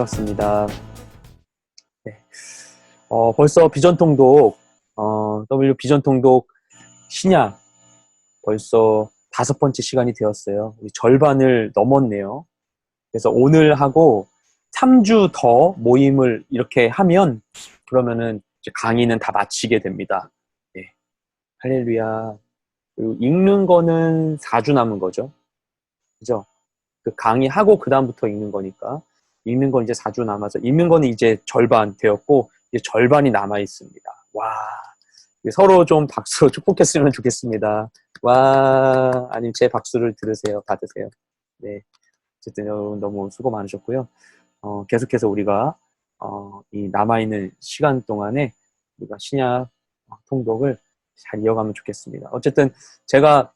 반갑습니다. 네. 벌써 비전통독, W 비전통독 신약 벌써 5번째 시간이 되었어요. 우리 절반을 넘었네요. 그래서 오늘 하고 3주 더 모임을 이렇게 하면 그러면은 이제 강의는 다 마치게 됩니다. 네. 할렐루야. 그리고 읽는 거는 4주 남은 거죠. 그죠? 그 강의하고 그 다음부터 읽는 거니까 읽는 건 이제 4주 남아서 읽는 거는 이제 절반 되었고 이제 절반이 남아 있습니다. 와, 서로 좀 박수로 축복했으면 좋겠습니다. 와, 아니면 제 박수를 들으세요, 받으세요. 네, 어쨌든 여러분 너무 수고 많으셨고요. 계속해서 우리가 이 남아 있는 시간 동안에 우리가 신약 통독을 잘 이어가면 좋겠습니다. 어쨌든 제가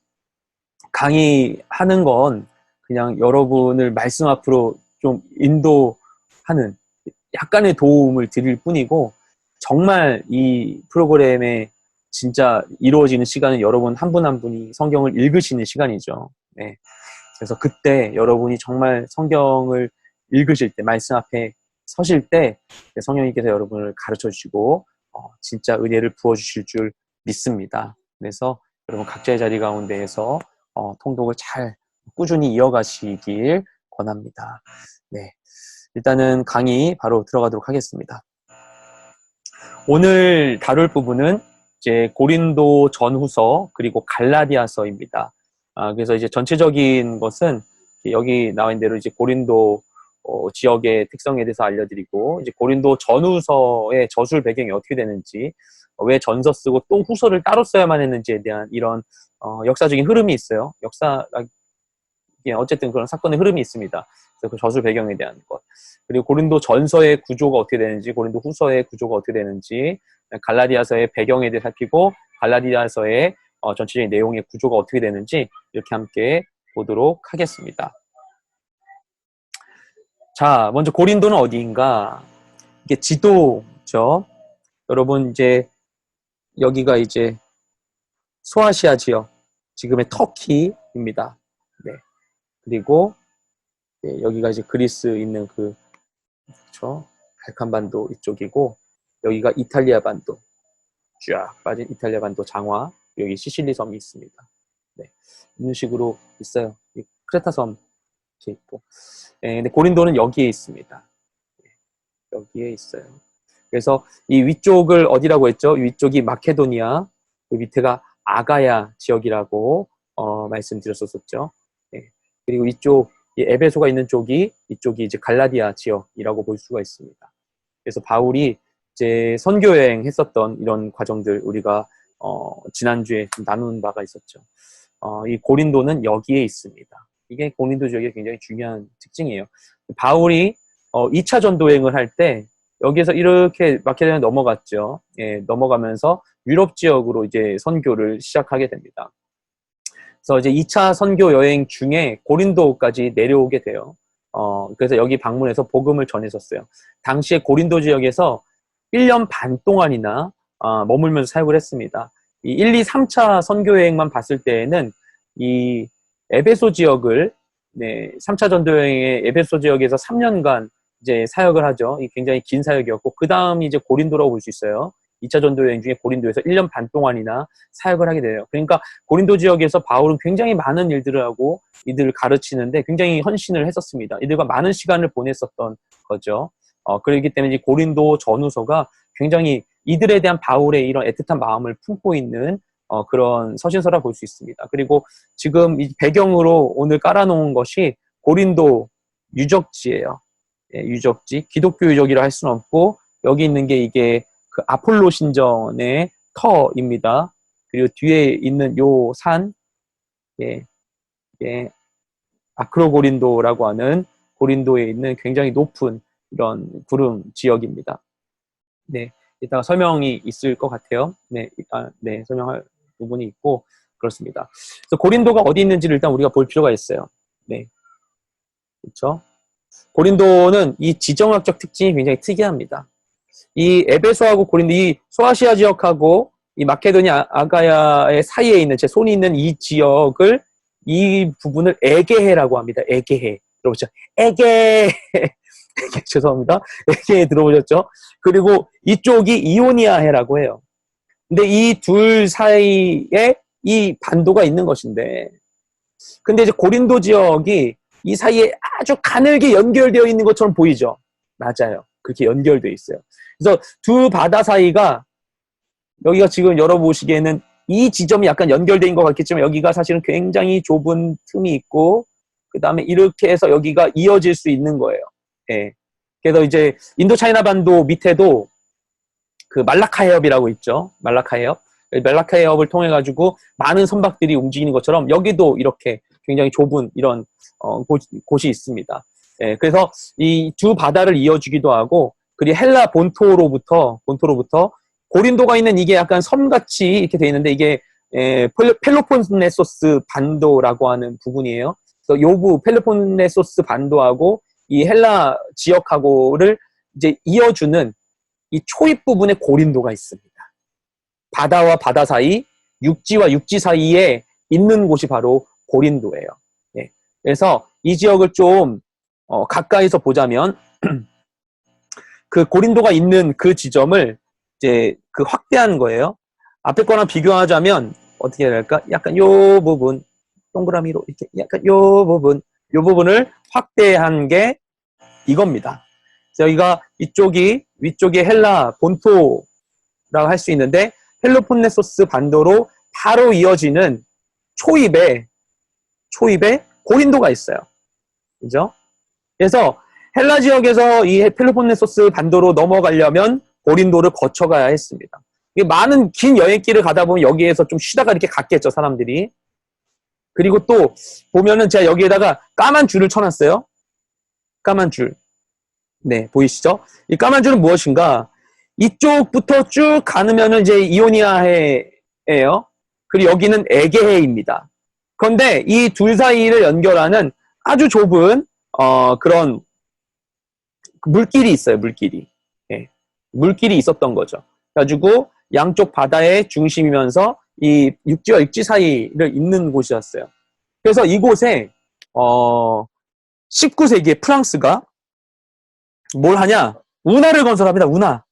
강의하는 건 그냥 여러분을 말씀 앞으로 좀 인도하는 약간의 도움을 드릴 뿐이고 정말 이 프로그램에 진짜 이루어지는 시간은 여러분 한 분 한 분이 성경을 읽으시는 시간이죠. 네. 그래서 그때 여러분이 정말 성경을 읽으실 때 말씀 앞에 서실 때 성령님께서 여러분을 가르쳐 주시고 진짜 은혜를 부어주실 줄 믿습니다. 그래서 여러분 각자의 자리 가운데에서 통독을 잘 꾸준히 이어가시길 권합니다. 네, 일단은 강의 바로 들어가도록 하겠습니다. 오늘 다룰 부분은 이제 고린도 전후서 그리고 갈라디아서입니다. 그래서 이제 전체적인 것은 여기 나와 있는 대로 이제 고린도 지역의 특성에 대해서 알려드리고 이제 고린도 전후서의 저술 배경이 어떻게 되는지 왜 전서 쓰고 또 후서를 따로 써야만 했는지에 대한 이런 역사적인 흐름이 있어요. 어쨌든 그런 사건의 흐름이 있습니다. 그래서 그 저술 배경에 대한 것. 그리고 고린도 전서의 구조가 어떻게 되는지, 고린도 후서의 구조가 어떻게 되는지, 갈라디아서의 배경에 대해 살피고, 갈라디아서의 전체적인 내용의 구조가 어떻게 되는지 이렇게 함께 보도록 하겠습니다. 자, 먼저 고린도는 어디인가? 이게 지도죠. 여러분 이제 여기가 이제 소아시아 지역, 지금의 터키입니다. 네. 그리고 여기가 이제 그리스 있는 그렇죠? 발칸반도 이쪽이고 여기가 이탈리아 반도 쫙 빠진 이탈리아 반도 장화 여기 시실리 섬이 있습니다. 네. 이런 식으로 있어요. 크레타 섬 이렇게 있고. 근데 고린도는 여기에 있습니다. 여기에 있어요. 그래서 이 위쪽을 어디라고 했죠? 위쪽이 마케도니아, 그 밑에가 아가야 지역이라고 말씀드렸었죠. 네. 그리고 이쪽 이 에베소가 있는 이쪽이 이제 갈라디아 지역이라고 볼 수가 있습니다. 그래서 바울이 이제 선교 여행했었던 이런 과정들 우리가 지난주에 좀 나눈 바가 있었죠. 이 고린도는 여기에 있습니다. 이게 고린도 지역의 굉장히 중요한 특징이에요. 바울이 2차 전도 여행을 할 때 여기에서 이렇게 마케도니아 넘어갔죠. 예, 넘어가면서 유럽 지역으로 이제 선교를 시작하게 됩니다. 그래서 이제 2차 선교 여행 중에 고린도까지 내려오게 돼요. 그래서 여기 방문해서 복음을 전했었어요. 당시에 고린도 지역에서 1년 반 동안이나 머물면서 사역을 했습니다. 이 1, 2, 3차 선교 여행만 봤을 때에는 이 에베소 지역을 3차 전도 여행의 에베소 지역에서 3년간 이제 사역을 하죠. 이 굉장히 긴 사역이었고 그 다음이 이제 고린도라고 볼 수 있어요. 2차 전도 여행 중에 고린도에서 1년 반 동안이나 사역을 하게 돼요. 그러니까 고린도 지역에서 바울은 굉장히 많은 일들을 하고 이들을 가르치는데 굉장히 헌신을 했었습니다. 이들과 많은 시간을 보냈었던 거죠. 그렇기 때문에 이제 고린도 전후서가 굉장히 이들에 대한 바울의 이런 애틋한 마음을 품고 있는 그런 서신서라 볼 수 있습니다. 그리고 지금 이 배경으로 오늘 깔아놓은 것이 고린도 유적지예요. 예, 유적지, 기독교 유적이라 할 수는 없고 여기 있는 게 이게 그 아폴로 신전의 터입니다. 그리고 뒤에 있는 요 산, 아크로고린도라고 하는 고린도에 있는 굉장히 높은 이런 구름 지역입니다. 네, 이따가 설명이 있을 것 같아요. 네, 설명할 부분이 있고 그렇습니다. 그래서 고린도가 어디 있는지를 일단 우리가 볼 필요가 있어요. 네, 그렇죠? 고린도는 이 지정학적 특징이 굉장히 특이합니다. 이 에베소하고 고린도, 이 소아시아 지역하고 이 마케도니아 아가야의 사이에 있는 제 손이 있는 이 지역을 이 부분을 에게해라고 합니다. 에게해. 들어보죠? 에게 죄송합니다. 에게에 들어보셨죠? 그리고 이쪽이 이오니아해라고 해요. 근데 이 둘 사이에 이 반도가 있는 것인데, 근데 이제 고린도 지역이 이 사이에 아주 가늘게 연결되어 있는 것처럼 보이죠? 맞아요. 그렇게 연결되어 있어요. 그래서 두 바다 사이가, 여기가 지금 열어보시기에는 이 지점이 약간 연결된 것 같겠지만 여기가 사실은 굉장히 좁은 틈이 있고, 그 다음에 이렇게 해서 여기가 이어질 수 있는 거예요. 예. 그래서 이제 인도차이나 반도 밑에도 그 말라카 해협이라고 있죠. 말라카 해협. 말라카 해협을 통해 가지고 많은 선박들이 움직이는 것처럼 여기도 이렇게 굉장히 좁은 이런 곳이 있습니다. 예, 그래서 이 두 바다를 이어주기도 하고, 그리고 헬라 본토로부터 고린도가 있는 이게 약간 섬같이 이렇게 돼 있는데 이게 펠로폰네소스 반도라고 하는 부분이에요. 그래서 요부 펠로폰네소스 반도하고 이 헬라 지역하고를 이제 이어주는 이 초입 부분에 고린도가 있습니다. 바다와 바다 사이, 육지와 육지 사이에 있는 곳이 바로 고린도예요. 네. 그래서 이 지역을 좀 가까이서 보자면 그 고린도가 있는 그 지점을 이제 그 확대한 거예요. 앞에 거랑 비교하자면 어떻게 해야 될까? 약간 요 부분 동그라미로 이렇게 약간 요 부분을 확대한 게 이겁니다. 여기가 이쪽이 위쪽이 헬라 본토라고 할 수 있는데 펠로폰네소스 반도로 바로 이어지는 초입에 고린도가 있어요. 그죠? 그래서 헬라 지역에서 이 펠로폰네소스 반도로 넘어가려면 고린도를 거쳐가야 했습니다. 많은 긴 여행길을 가다 보면 여기에서 좀 쉬다가 이렇게 갔겠죠, 사람들이. 그리고 또 보면은 제가 여기에다가 까만 줄을 쳐놨어요. 까만 줄. 네, 보이시죠? 이 까만 줄은 무엇인가? 이쪽부터 쭉 가면은 이제 이오니아해예요. 그리고 여기는 에게해입니다. 그런데 이 둘 사이를 연결하는 아주 좁은 그런 물길이 있어요. 물길이. 예. 물길이 있었던 거죠. 그래가지고 양쪽 바다의 중심이면서 이 육지와 육지 사이를 잇는 곳이었어요. 그래서 이곳에 19세기에 프랑스가 뭘 하냐? 운하를 건설합니다. 운하.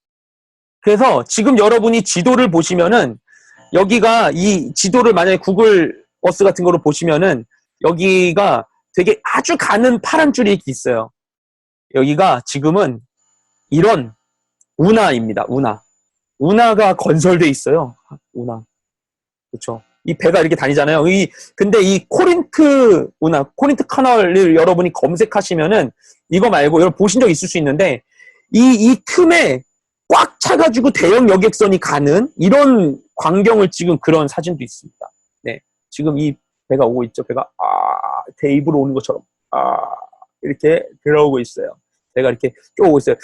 그래서 지금 여러분이 지도를 보시면은 여기가 이 지도를 만약에 구글 어스 같은 거로 보시면은 여기가 되게 아주 가는 파란 줄이 이렇게 있어요. 여기가 지금은 이런 운하입니다. 운하가 건설돼 있어요. 운하. 그렇죠. 이 배가 이렇게 다니잖아요. 근데 이 코린트 코린트 카널을 여러분이 검색하시면은 이거 말고 여러분 보신 적 있을 수 있는데 이 틈에 꽉 차가지고 대형 여객선이 가는 이런 광경을 찍은 그런 사진도 있습니다. 네. 지금 이 배가 오고 있죠. 배가 대입으로 오는 것처럼 이렇게 들어오고 있어요. 배가 이렇게 쭉 오고 있어요.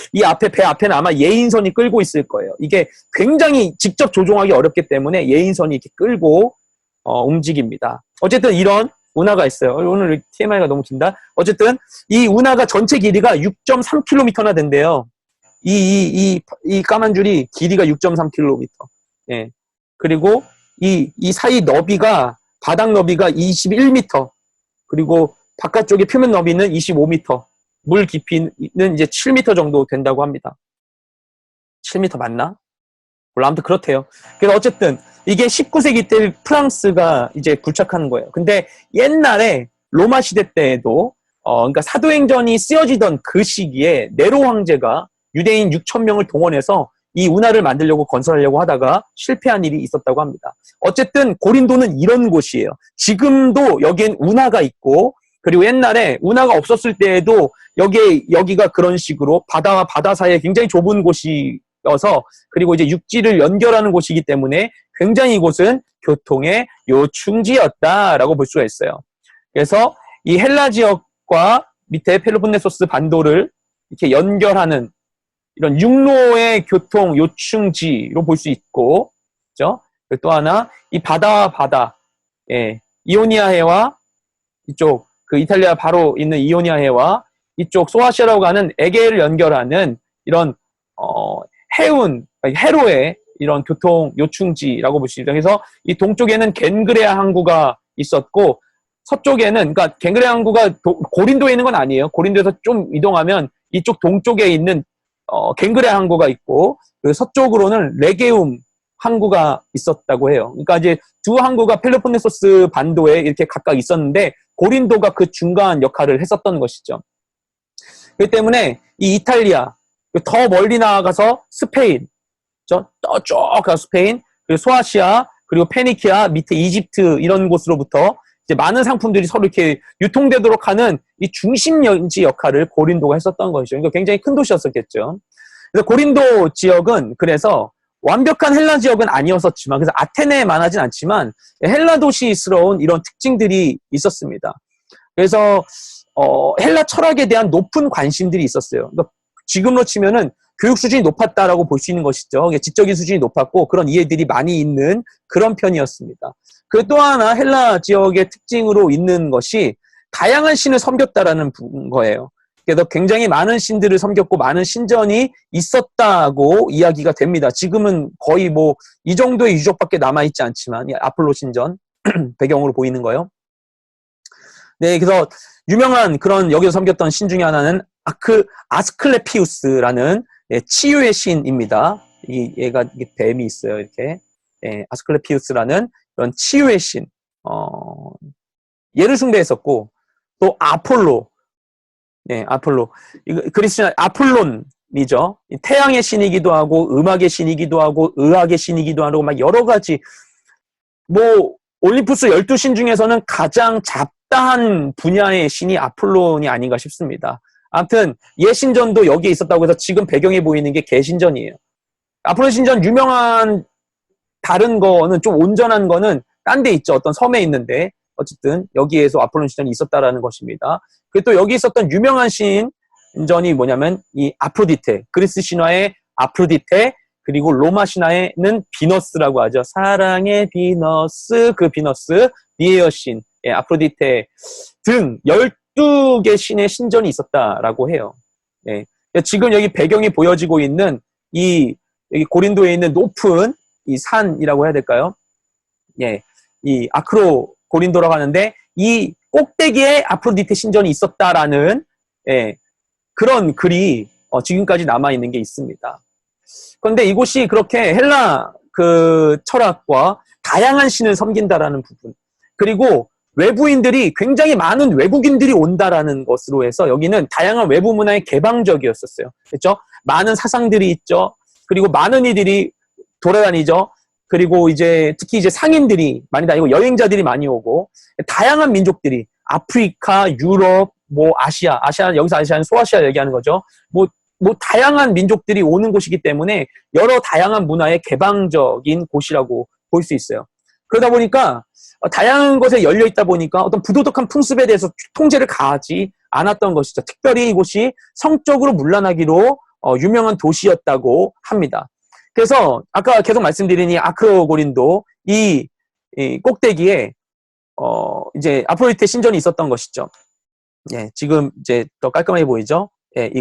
배 앞에는 아마 예인선이 끌고 있을 거예요. 이게 굉장히 직접 조종하기 어렵기 때문에 예인선이 이렇게 끌고 움직입니다. 어쨌든 이런 운하가 있어요. 오늘 TMI가 너무 긴다. 어쨌든 이 운하가 전체 길이가 6.3km나 된대요. 이 까만 줄이 길이가 6.3km. 예. 그리고 이 사이 너비가 바닥 너비가 21m. 그리고 바깥쪽의 표면 너비는 25m. 물 깊이는 이제 7m 정도 된다고 합니다. 7m 맞나? 몰라, 아무튼 그렇대요. 그래서 어쨌든 이게 19세기 때 프랑스가 이제 굴착하는 거예요. 근데 옛날에 로마 시대 때에도 그러니까 사도행전이 쓰여지던 그 시기에 네로 황제가 유대인 6,000명을 동원해서 이 운하를 만들려고 건설하려고 하다가 실패한 일이 있었다고 합니다. 어쨌든 고린도는 이런 곳이에요. 지금도 여기엔 운하가 있고, 그리고 옛날에 운하가 없었을 때에도 여기가 그런 식으로 바다와 바다 사이에 굉장히 좁은 곳이어서, 그리고 이제 육지를 연결하는 곳이기 때문에 굉장히 이곳은 교통의 요충지였다라고 볼 수가 있어요. 그래서 이 헬라 지역과 밑에 펠로폰네소스 반도를 이렇게 연결하는 이런 육로의 교통 요충지로 볼 수 있고, 그렇죠? 또 하나 이 바다와 바다, 이오니아해와 이쪽 그 이탈리아 바로 있는 이오니아해와 이쪽 소아시아라고 하는 에게를 연결하는 이런 해로의 이런 교통 요충지라고 볼 수 있습니다. 그래서 이 동쪽에는 겐그레아 항구가 있었고, 서쪽에는, 그러니까 겐그레아 항구가 고린도에 있는 건 아니에요. 고린도에서 좀 이동하면 이쪽 동쪽에 있는 갱그레 항구가 있고 그 서쪽으로는 레게움 항구가 있었다고 해요. 그러니까 이제 두 항구가 펠로폰네소스 반도에 이렇게 각각 있었는데 고린도가 그 중간 역할을 했었던 것이죠. 그렇기 때문에 이 이탈리아, 더 멀리 나아가서 스페인, 쭉 가서 스페인, 그리고 소아시아, 그리고 페니키아, 밑에 이집트 이런 곳으로부터 이제 많은 상품들이 서로 이렇게 유통되도록 하는 이 중심지 역할을 고린도가 했었던 것이죠. 그러니까 굉장히 큰 도시였었겠죠. 그래서 고린도 지역은 그래서 완벽한 헬라 지역은 아니었었지만, 그래서 아테네만 하진 않지만 헬라 도시스러운 이런 특징들이 있었습니다. 그래서 헬라 철학에 대한 높은 관심들이 있었어요. 그러니까 지금으로 치면은 교육 수준이 높았다라고 볼 수 있는 것이죠. 지적인 수준이 높았고 그런 이해들이 많이 있는 그런 편이었습니다. 그 또 하나 헬라 지역의 특징으로 있는 것이 다양한 신을 섬겼다라는 거예요. 그래서 굉장히 많은 신들을 섬겼고 많은 신전이 있었다고 이야기가 됩니다. 지금은 거의 뭐 이 정도의 유적밖에 남아있지 않지만 아폴로 신전 배경으로 보이는 거예요. 네, 그래서 유명한 그런 여기서 섬겼던 신 중에 하나는 아스클레피우스라는 치유의 신입니다. 얘가 뱀이 있어요, 이렇게. 아스클레피우스라는 그런 치유의 신. 얘를 숭배했었고, 또 아폴로. 네, 아폴로. 그리스도인 아폴론이죠. 태양의 신이기도 하고, 음악의 신이기도 하고, 의학의 신이기도 하고, 막 여러 가지. 뭐, 올림푸스 12신 중에서는 가장 잡다한 분야의 신이 아폴론이 아닌가 싶습니다. 아무튼 얘 신전도 여기에 있었다고 해서 지금 배경에 보이는 게 개신전이에요. 아폴론 신전 유명한 다른 거는 좀 온전한 거는 딴 데 있죠. 어떤 섬에 있는데 어쨌든 여기에서 아폴론 신전이 있었다라는 것입니다. 그리고 또 여기 있었던 유명한 신전이 뭐냐면 이 아프로디테, 그리스 신화의 아프로디테, 그리고 로마 신화에는 비너스라고 하죠. 사랑의 비너스, 그 비너스, 니에어 신, 아프로디테 등 12개 신의 신전이 있었다라고 해요. 예. 지금 여기 배경이 보여지고 있는 여기 고린도에 있는 높은 이 산이라고 해야 될까요? 예. 이 아크로 고린도라고 하는데 이 꼭대기에 아프로디테 신전이 있었다라는 그런 글이 지금까지 남아 있는 게 있습니다. 그런데 이곳이 그렇게 헬라 그 철학과 다양한 신을 섬긴다라는 부분, 그리고 외부인들이 굉장히 많은 외국인들이 온다라는 것으로 해서 여기는 다양한 외부 문화에 개방적이었었어요. 그렇죠? 많은 사상들이 있죠. 그리고 많은 이들이 돌아다니죠. 그리고 이제 특히 이제 상인들이 많이 다니고 여행자들이 많이 오고 다양한 민족들이 아프리카, 유럽, 뭐 아시아 여기서 아시아는 소아시아 얘기하는 거죠. 뭐 다양한 민족들이 오는 곳이기 때문에 여러 다양한 문화에 개방적인 곳이라고 볼 수 있어요. 그러다 보니까 다양한 것에 열려 있다 보니까 어떤 부도덕한 풍습에 대해서 통제를 가하지 않았던 것이죠. 특별히 이곳이 성적으로 문란하기로 유명한 도시였다고 합니다. 그래서 아까 계속 말씀드린 이 아크로고린도 이 꼭대기에 이제 아프로디테 신전이 있었던 것이죠. 예, 지금 이제 더 깔끔하게 보이죠? 예,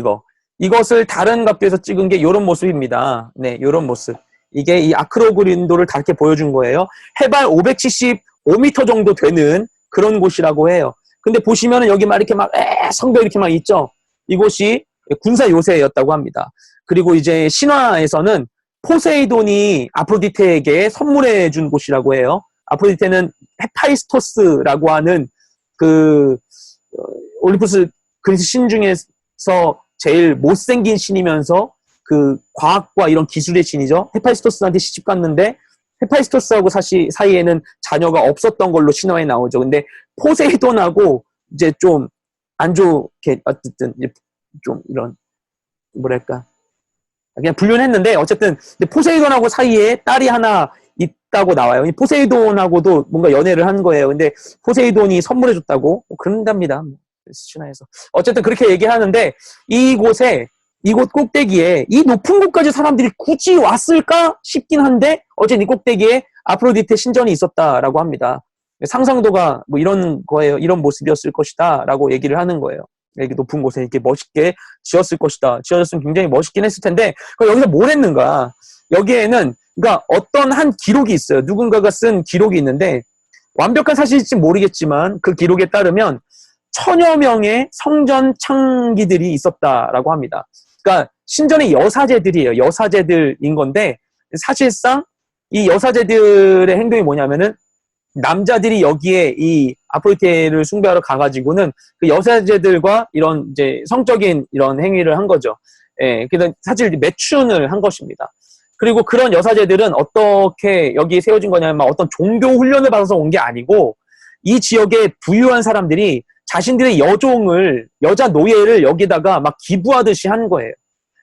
이것을 다른 각도에서 찍은 게 이런 모습입니다. 네, 이런 모습. 이게 이 아크로고린도를 다르게 보여준 거예요. 해발 575m 정도 되는 그런 곳이라고 해요. 근데 보시면은 여기 막 이렇게 막 성벽 이렇게 막 있죠. 이곳이 군사 요새였다고 합니다. 그리고 이제 신화에서는 포세이돈이 아프로디테에게 선물해 준 곳이라고 해요. 아프로디테는 헤파이스토스라고 하는 그 올림푸스 그리스 신 중에서 제일 못생긴 신이면서 그 과학과 이런 기술의 신이죠. 헤파이스토스한테 시집 갔는데 헤파이스토스하고 사이에는 자녀가 없었던 걸로 신화에 나오죠. 근데 포세이돈하고 이제 좀 안 좋게 어쨌든 좀 이런 뭐랄까 그냥 불륜했는데 어쨌든 포세이돈하고 사이에 딸이 하나 있다고 나와요. 이 포세이돈하고도 뭔가 연애를 한 거예요. 근데 포세이돈이 선물해줬다고 그런답니다. 신화에서 어쨌든 그렇게 얘기하는데 이곳 꼭대기에 이 높은 곳까지 사람들이 굳이 왔을까 싶긴 한데 어쨌든 이 꼭대기에 아프로디테 신전이 있었다라고 합니다. 상상도가 뭐 이런 거예요. 이런 모습이었을 것이다 라고 얘기를 하는 거예요. 이렇게 높은 곳에 이렇게 멋있게 지었을 것이다. 지어졌으면 굉장히 멋있긴 했을 텐데 그럼 여기서 뭘 했는가? 여기에는 그러니까 어떤 한 기록이 있어요. 누군가가 쓴 기록이 있는데 완벽한 사실일지 모르겠지만 그 기록에 따르면 천여 명의 성전 창기들이 있었다라고 합니다. 그러니까 신전의 여사제들이에요. 여사제들인 건데 사실상 이 여사제들의 행동이 뭐냐면은 남자들이 여기에 이 아프로디테를 숭배하러 가가지고는 그 여사제들과 이런 이제 성적인 이런 행위를 한 거죠. 예, 그래서 사실 매춘을 한 것입니다. 그리고 그런 여사제들은 어떻게 여기 세워진 거냐면 어떤 종교 훈련을 받아서 온 게 아니고 이 지역에 부유한 사람들이 자신들의 여자 노예를 여기다가 막 기부하듯이 한 거예요.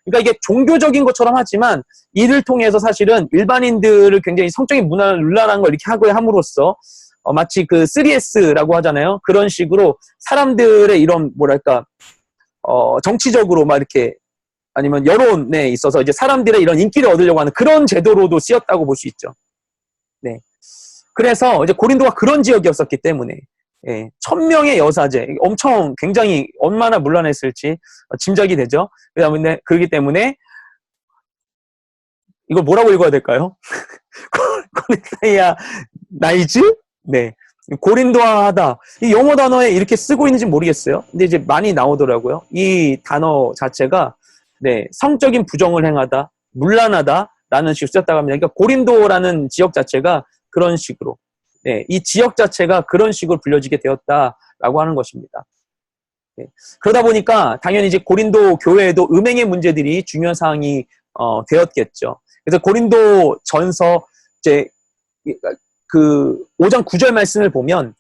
그러니까 이게 종교적인 것처럼 하지만 이를 통해서 사실은 일반인들을 굉장히 성적인 문화를 논란한 걸 이렇게 하고 함으로써 마치 그 3S라고 하잖아요. 그런 식으로 사람들의 이런 뭐랄까 정치적으로 막 이렇게 아니면 여론에 있어서 이제 사람들의 이런 인기를 얻으려고 하는 그런 제도로도 쓰였다고 볼 수 있죠. 네. 그래서 이제 고린도가 그런 지역이었었기 때문에 예, 1000명의 여사제 엄청 굉장히 얼마나 문란했을지 짐작이 되죠. 그렇기 때문에 이걸 뭐라고 읽어야 될까요? 고린도야 나이즈? 네. 고린도화하다. 이 영어 단어에 이렇게 쓰고 있는지 모르겠어요. 근데 이제 많이 나오더라고요. 이 단어 자체가 네, 성적인 부정을 행하다, 문란하다라는 식으로 쓰였다고 합니다. 그러니까 고린도라는 지역 자체가 그런 식으로 네, 이 지역 자체가 그런 식으로 불려지게 되었다라고 하는 것입니다. 네, 그러다 보니까 당연히 이제 고린도 교회에도 음행의 문제들이 중요한 사항이 되었겠죠. 그래서 고린도 전서 이제 그 5장 9절 말씀을 보면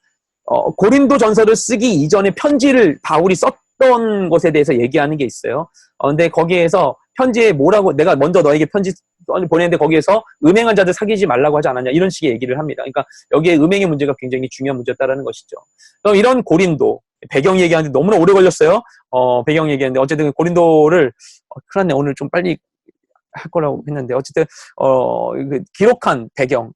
고린도 전서를 쓰기 이전에 편지를 바울이 썼던 것에 대해서 얘기하는 게 있어요. 근데 거기에서 편지에 뭐라고 내가 먼저 너에게 편지 보냈는데 거기에서 음행한 자들 사귀지 말라고 하지 않았냐 이런 식의 얘기를 합니다. 그러니까 여기에 음행의 문제가 굉장히 중요한 문제였다라는 것이죠. 그럼 이런 고린도 배경 얘기하는데 너무나 오래 걸렸어요. 배경 얘기하는데 어쨌든 고린도를 큰일 났네. 오늘 좀 빨리 할 거라고 했는데 어쨌든 기록한 배경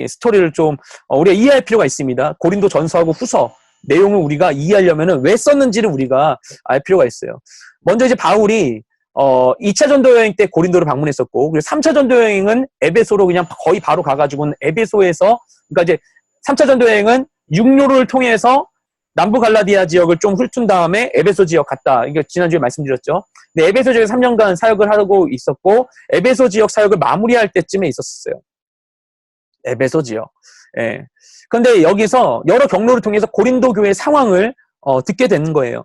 스토리를 좀 우리가 이해할 필요가 있습니다. 고린도 전서하고 후서 내용을 우리가 이해하려면은 왜 썼는지를 우리가 알 필요가 있어요. 먼저 이제 바울이 2차 전도 여행 때 고린도를 방문했었고, 그리고 3차 전도 여행은 에베소로 그냥 거의 바로 가가지고는 에베소에서, 그러니까 이제 3차 전도 여행은 육로를 통해서 남부 갈라디아 지역을 좀 훑은 다음에 에베소 지역 갔다. 이게 지난주에 말씀드렸죠. 근데 에베소 지역에 3년간 사역을 하고 있었고, 에베소 지역 사역을 마무리할 때쯤에 있었어요. 에베소 지역. 예. 근데 여기서 여러 경로를 통해서 고린도 교회 상황을 듣게 되는 거예요.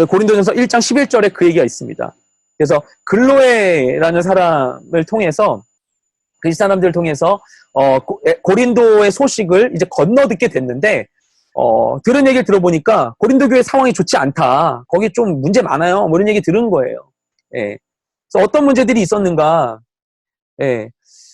고린도전서 1장 11절에 그 얘기가 있습니다. 그래서 글로에라는 사람을 통해서 그 사람들을 통해서 고린도의 소식을 이제 건너 듣게 됐는데 들은 얘기를 들어보니까 고린도 교회 상황이 좋지 않다. 거기 좀 문제 많아요. 뭐 이런 얘기 들은 거예요. 예. 그래서 어떤 문제들이 있었는가? 예.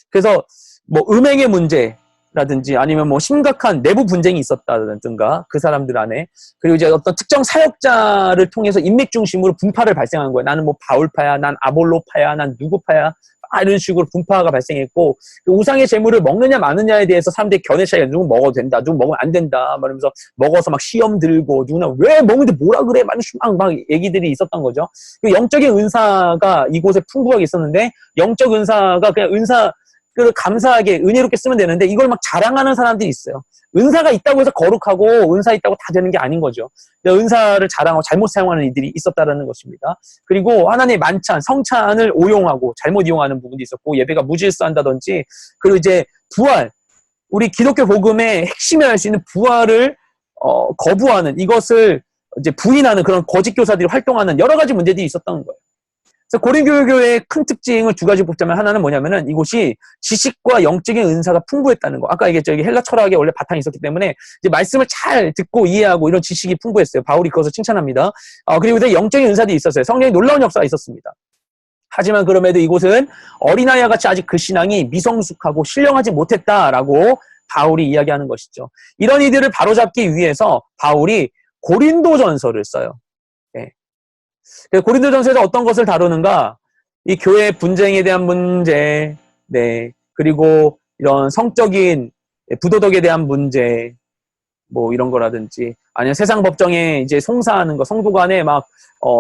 그래서 뭐 음행의 문제라든지 아니면 뭐 심각한 내부 분쟁이 있었다든가 그 사람들 안에 그리고 이제 어떤 특정 사역자를 통해서 인맥 중심으로 분파를 발생한 거예요. 나는 뭐 바울파야, 난 아볼로파야, 난 누구파야 이런 식으로 분파가 발생했고 우상의 재물을 먹느냐 마느냐에 대해서 사람들이 견해 차이가 누군 먹어도 된다, 누군 먹으면 안 된다 말하면서 먹어서 막 시험 들고 누구나 왜 먹는데 뭐라 그래 막 얘기들이 있었던 거죠. 영적인 은사가 이곳에 풍부하게 있었는데 영적 은사가 그냥 그 감사하게 은혜롭게 쓰면 되는데 이걸 막 자랑하는 사람들이 있어요. 은사가 있다고 해서 거룩하고 은사 있다고 다 되는 게 아닌 거죠. 은사를 자랑하고 잘못 사용하는 이들이 있었다라는 것입니다. 그리고 하나님의 만찬, 성찬을 오용하고 잘못 이용하는 부분도 있었고 예배가 무질서한다든지 그리고 이제 부활, 우리 기독교 복음의 핵심이라 할 수 있는 부활을 거부하는 이것을 이제 부인하는 그런 거짓 교사들이 활동하는 여러 가지 문제들이 있었던 거예요. 그래서 고린도 교회의 큰 특징을 두 가지 뽑자면 하나는 뭐냐면은 이곳이 지식과 영적인 은사가 풍부했다는 거. 아까 얘기했죠. 헬라 철학에 원래 바탕이 있었기 때문에 이제 말씀을 잘 듣고 이해하고 이런 지식이 풍부했어요. 바울이 그것을 칭찬합니다. 그리고 이제 영적인 은사도 있었어요. 성령의 놀라운 역사가 있었습니다. 하지만 그럼에도 이곳은 어린아이와 같이 아직 그 신앙이 미성숙하고 신령하지 못했다라고 바울이 이야기하는 것이죠. 이런 이들을 바로잡기 위해서 바울이 고린도전서를 써요. 고린도전서에서 어떤 것을 다루는가? 이 교회 분쟁에 대한 문제, 네, 그리고 이런 성적인 부도덕에 대한 문제, 뭐 이런 거라든지, 아니면 세상 법정에 이제 송사하는 거, 성도 간에 막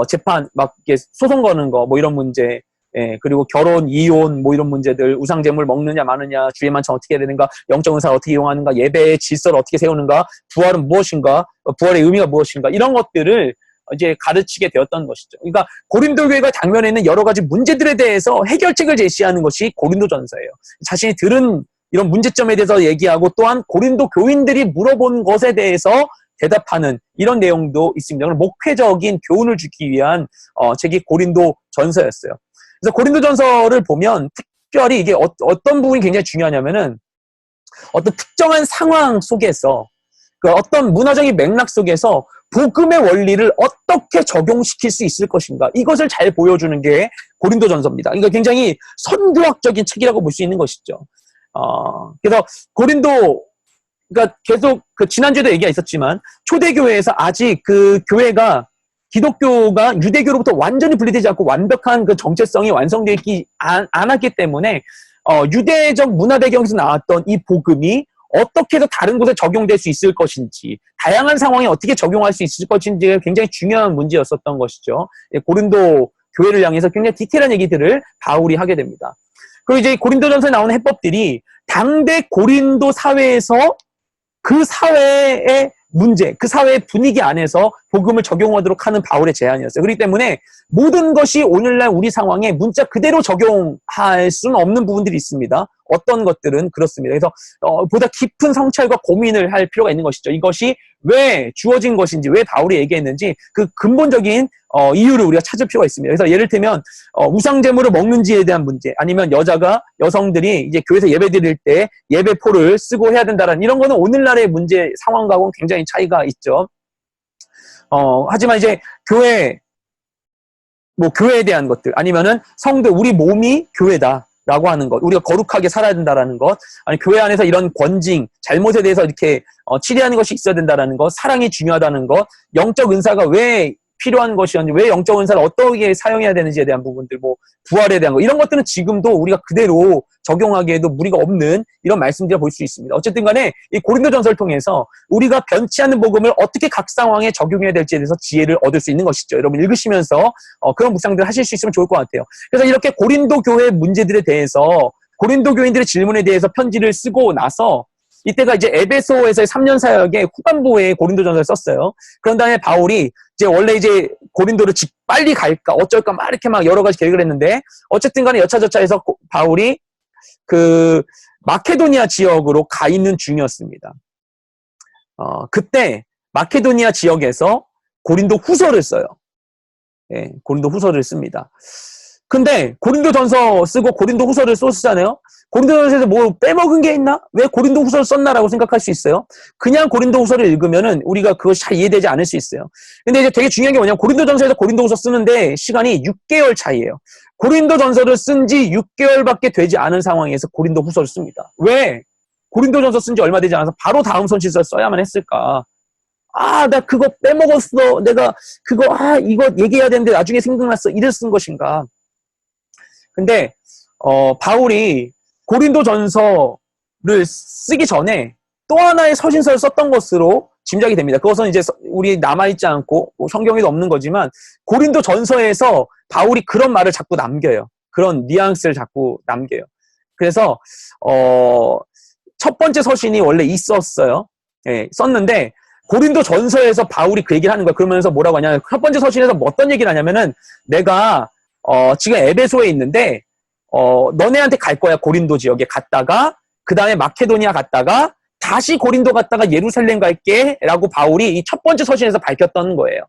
재판, 막 이렇게 소송 거는 거, 뭐 이런 문제, 예, 그리고 결혼, 이혼, 뭐 이런 문제들, 우상제물 먹느냐, 마느냐, 주의 만찬 어떻게 해야 되는가, 영적 은사를 어떻게 이용하는가, 예배의 질서를 어떻게 세우는가, 부활은 무엇인가, 부활의 의미가 무엇인가, 이런 것들을 이제 가르치게 되었던 것이죠. 그러니까 고린도 교회가 당면에 있는 여러 가지 문제들에 대해서 해결책을 제시하는 것이 고린도전서예요. 자신이 들은 이런 문제점에 대해서 얘기하고 또한 고린도 교인들이 물어본 것에 대해서 대답하는 이런 내용도 있습니다. 목회적인 교훈을 주기 위한 책이 고린도전서였어요. 그래서 고린도전서를 보면 특별히 이게 어떤 부분이 굉장히 중요하냐면은 어떤 특정한 상황 속에서 그 어떤 문화적인 맥락 속에서 복음의 원리를 어떻게 적용시킬 수 있을 것인가, 이것을 잘 보여주는 게 고린도전서입니다. 그러니까 굉장히 선교학적인 책이라고 볼 수 있는 것이죠. 그래서 그러니까 계속 그 지난주에도 얘기가 있었지만 초대교회에서 아직 그 교회가 기독교가 유대교로부터 완전히 분리되지 않고 완벽한 그 정체성이 완성되지 않았기 때문에 유대적 문화 배경에서 나왔던 이 복음이 어떻게 해서 다른 곳에 적용될 수 있을 것인지, 다양한 상황에 어떻게 적용할 수 있을 것인지가 굉장히 중요한 문제였었던 것이죠. 고린도 교회를 향해서 굉장히 디테일한 얘기들을 바울이 하게 됩니다. 그리고 이제 고린도전서에 나오는 해법들이 당대 고린도 사회에서 그 사회의 문제, 그 사회의 분위기 안에서 복음을 적용하도록 하는 바울의 제안이었어요. 그렇기 때문에 모든 것이 오늘날 우리 상황에 문자 그대로 적용할 수는 없는 부분들이 있습니다. 어떤 것들은 그렇습니다. 그래서 보다 깊은 성찰과 고민을 할 필요가 있는 것이죠. 이것이 왜 주어진 것인지, 왜 바울이 얘기했는지 그 근본적인 이유를 우리가 찾을 필요가 있습니다. 그래서 예를 들면 우상제물을 먹는지에 대한 문제, 아니면 여성들이 이제 교회에서 예배 드릴 때 예배포를 쓰고 해야 된다라는 이런 거는 오늘날의 문제 상황과는 굉장히 차이가 있죠. 하지만 이제 교회에 대한 것들, 아니면은 성도, 우리 몸이 교회다라고 하는 것, 우리가 거룩하게 살아야 된다라는 것, 아니 교회 안에서 이런 권징, 잘못에 대해서 이렇게 치리하는 것이 있어야 된다라는 것, 사랑이 중요하다는 것, 영적 은사가 왜 필요한 것이었는지, 왜 영적 은사를 어떻게 사용해야 되는지에 대한 부분들, 뭐 부활에 대한 거, 이런 것들은 지금도 우리가 그대로 적용하기에도 무리가 없는 이런 말씀들을 볼 수 있습니다. 어쨌든 간에 이 고린도전서를 통해서 우리가 변치 않는 복음을 어떻게 각 상황에 적용해야 될지에 대해서 지혜를 얻을 수 있는 것이죠. 여러분 읽으시면서 그런 묵상들 하실 수 있으면 좋을 것 같아요. 그래서 이렇게 고린도 교회 문제들에 대해서, 고린도 교인들의 질문에 대해서 편지를 쓰고 나서 이때가 이제 에베소에서의 3년 사역의 후반부에 고린도전서를 썼어요. 그런 다음에 바울이 이제 원래 이제 고린도를 빨리 갈까 어쩔까 막 이렇게 막 여러 가지 계획을 했는데, 어쨌든 간에 여차저차해서 바울이 그 마케도니아 지역으로 가 있는 중이었습니다. 그때 마케도니아 지역에서 고린도 후서를 써요. 예, 고린도 후서를 씁니다. 근데 고린도전서 쓰고 고린도 후서를 쓰잖아요. 고린도전서에서 뭐 빼먹은 게 있나? 왜 고린도 후서를 썼나라고 생각할 수 있어요. 그냥 고린도 후서를 읽으면은 우리가 그것이 잘 이해되지 않을 수 있어요. 근데 이제 되게 중요한 게 뭐냐면 고린도전서에서 고린도 후서 쓰는데 시간이 6개월 차이예요. 고린도전서를 쓴 지 6개월밖에 되지 않은 상황에서 고린도 후서를 씁니다. 왜? 고린도전서 쓴 지 얼마 되지 않아서 바로 다음 선지서를 써야만 했을까? 나 그거 빼먹었어. 내가 그거 이거 얘기해야 되는데 나중에 생각났어. 이를 쓴 것인가? 근데 바울이 고린도전서를 쓰기 전에 또 하나의 서신서를 썼던 것으로 짐작이 됩니다. 그것은 이제 우리 남아있지 않고 성경에도 없는 거지만 고린도전서에서 바울이 그런 말을 자꾸 남겨요. 그런 뉘앙스를 자꾸 남겨요. 그래서 첫 번째 서신이 원래 있었어요. 예, 썼는데 고린도전서에서 바울이 그 얘기를 하는 거예요. 그러면서 뭐라고 하냐면, 첫 번째 서신에서 어떤 얘기를 하냐면은, 내가 지금 에베소에 있는데 너네한테 갈 거야. 고린도 지역에 갔다가 그 다음에 마케도니아 갔다가 다시 고린도 갔다가 예루살렘 갈게 라고 바울이 이 첫 번째 서신에서 밝혔던 거예요.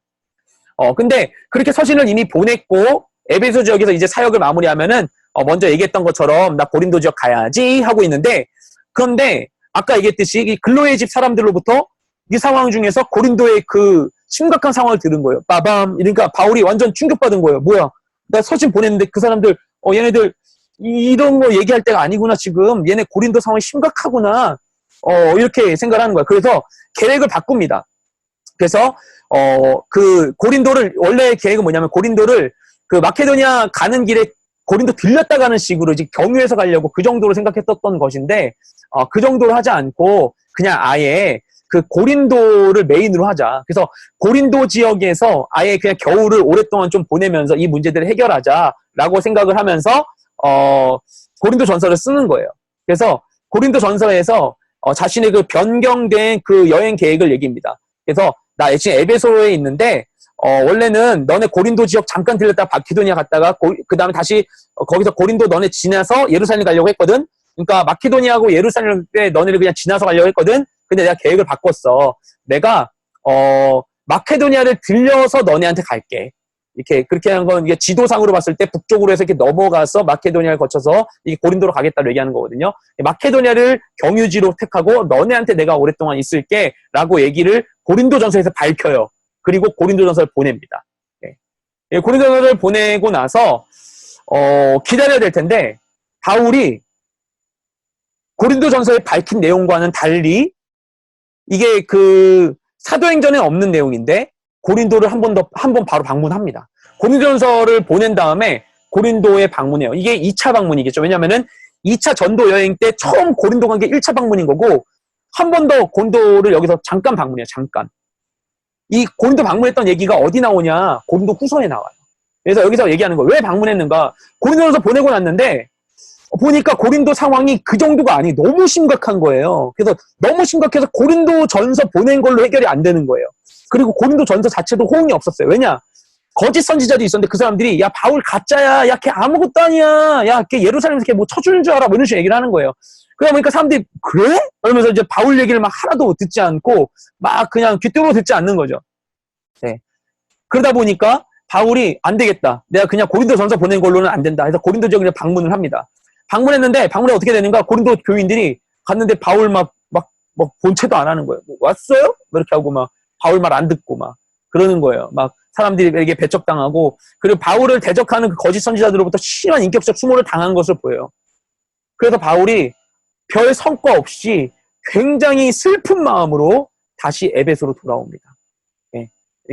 근데 그렇게 서신을 이미 보냈고 에베소 지역에서 이제 사역을 마무리하면은 먼저 얘기했던 것처럼 나 고린도 지역 가야지 하고 있는데, 그런데 아까 얘기했듯이 이 글로의 집 사람들로부터 이 상황 중에서 고린도의 그 심각한 상황을 들은 거예요. 빠밤. 그러니까 바울이 완전 충격받은 거예요. 뭐야, 나 서신 보냈는데 그 사람들 얘네들 이런 거 얘기할 때가 아니구나. 지금 얘네 고린도 상황이 심각하구나. 이렇게 생각을 하는 거야. 그래서 계획을 바꿉니다. 그래서 그 고린도를, 원래 계획은 뭐냐면 고린도를 그 마케도니아 가는 길에 고린도 들렸다 가는 식으로 이제 경유해서 가려고 그 정도로 생각했었던 것인데, 그 정도로 하지 않고 그냥 아예 그 고린도를 메인으로 하자. 그래서 고린도 지역에서 아예 그냥 겨울을 오랫동안 좀 보내면서 이 문제들을 해결하자 라고 생각을 하면서 고린도 전서를 쓰는 거예요. 그래서 고린도 전서에서 자신의 그 변경된 그 여행 계획을 얘기합니다. 그래서 나 지금 에베소에 있는데 원래는 너네 고린도 지역 잠깐 들렸다가 마케도니아 갔다가 그 다음에 다시 거기서 고린도 너네 지나서 예루살렘 가려고 했거든. 그러니까 마케도니아하고 예루살렘에 너네를 그냥 지나서 가려고 했거든. 근데 내가 계획을 바꿨어. 내가 마케도니아를 들려서 너네한테 갈게. 이렇게 그렇게 한 건 이게 지도상으로 봤을 때 북쪽으로 해서 이렇게 넘어가서 마케도니아를 거쳐서 이게 고린도로 가겠다고 얘기하는 거거든요. 마케도니아를 경유지로 택하고 너네한테 내가 오랫동안 있을게라고 얘기를 고린도전서에서 밝혀요. 그리고 고린도전서를 보냅니다. 예, 고린도전서를 보내고 나서 기다려야 될 텐데 바울이 고린도전서에 밝힌 내용과는 달리 이게 그 사도행전에 없는 내용인데 고린도를 한 번 바로 방문합니다. 고린도전서를 보낸 다음에 고린도에 방문해요. 이게 2차 방문이겠죠. 왜냐면은 2차 전도 여행 때 처음 고린도 간 게 1차 방문인 거고 한 번 더 고린도를 여기서 잠깐 방문해요. 잠깐. 이 고린도 방문했던 얘기가 어디 나오냐? 고린도 후서에 나와요. 그래서 여기서 얘기하는 거예요. 왜 방문했는가? 고린도전서 보내고 났는데 보니까 고린도 상황이 그 정도가 아니 너무 심각한 거예요. 그래서 너무 심각해서 고린도 전서 보낸 걸로 해결이 안 되는 거예요. 그리고 고린도 전서 자체도 호응이 없었어요. 왜냐? 거짓 선지자들이 있었는데 그 사람들이 야 바울 가짜야, 야 걔 아무것도 아니야, 야 걔 예루살렘에서 걔 뭐 쳐주는 줄 알아, 뭐 이런 식으로 얘기를 하는 거예요. 그러다 보니까 사람들이 그래? 그러면서 이제 바울 얘기를 막 하나도 듣지 않고 막 그냥 귀뚱으로 듣지 않는 거죠. 네. 그러다 보니까 바울이 안 되겠다. 내가 그냥 고린도 전서 보낸 걸로는 안 된다. 그래서 고린도 지역에 방문을 합니다. 방문했는데 방문에 어떻게 되는가? 고린도 교인들이 갔는데 바울 막 본체도 안 하는 거예요. 뭐 왔어요? 이렇게 하고 막 바울 말 안 듣고 막 그러는 거예요. 막 사람들에게 배척당하고 그리고 바울을 대적하는 그 거짓 선지자들로부터 심한 인격적 수모를 당한 것을 보여요. 그래서 바울이 별 성과 없이 굉장히 슬픈 마음으로 다시 에베소로 돌아옵니다. 예,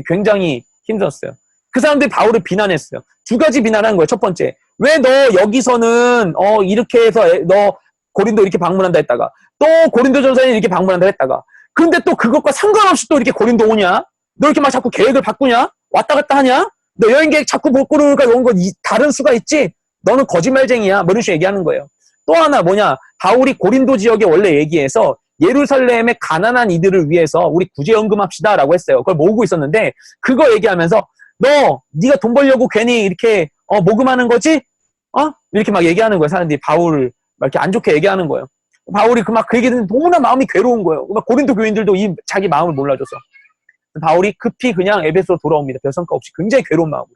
굉장히 힘들었어요. 그 사람들이 바울을 비난했어요. 두 가지 비난한 거예요. 첫 번째, 왜 너 여기서는 이렇게 해서 너 고린도 이렇게 방문한다 했다가 또 고린도전서에 이렇게 방문한다 했다가 근데 또 그것과 상관없이 또 이렇게 고린도 오냐? 너 이렇게 막 자꾸 계획을 바꾸냐? 왔다 갔다 하냐? 너 여행 계획 자꾸 바꾸니까 이런 거 다른 수가 있지? 너는 거짓말쟁이야. 뭐 이런 식으로 얘기하는 거예요. 또 하나 뭐냐? 바울이 고린도 지역에 원래 얘기해서 예루살렘의 가난한 이들을 위해서 우리 구제연금합시다라고 했어요. 그걸 모으고 있었는데 그거 얘기하면서 네가 돈 벌려고 괜히 이렇게 모금하는 거지? 이렇게 막 얘기하는 거예요. 사람들이 바울을 막 이렇게 안 좋게 얘기하는 거예요. 바울이 그 얘기 듣는데 너무나 마음이 괴로운 거예요. 고린도 교인들도 자기 마음을 몰라줘서. 바울이 급히 그냥 에베소로 돌아옵니다. 별 성과 없이 굉장히 괴로운 마음으로.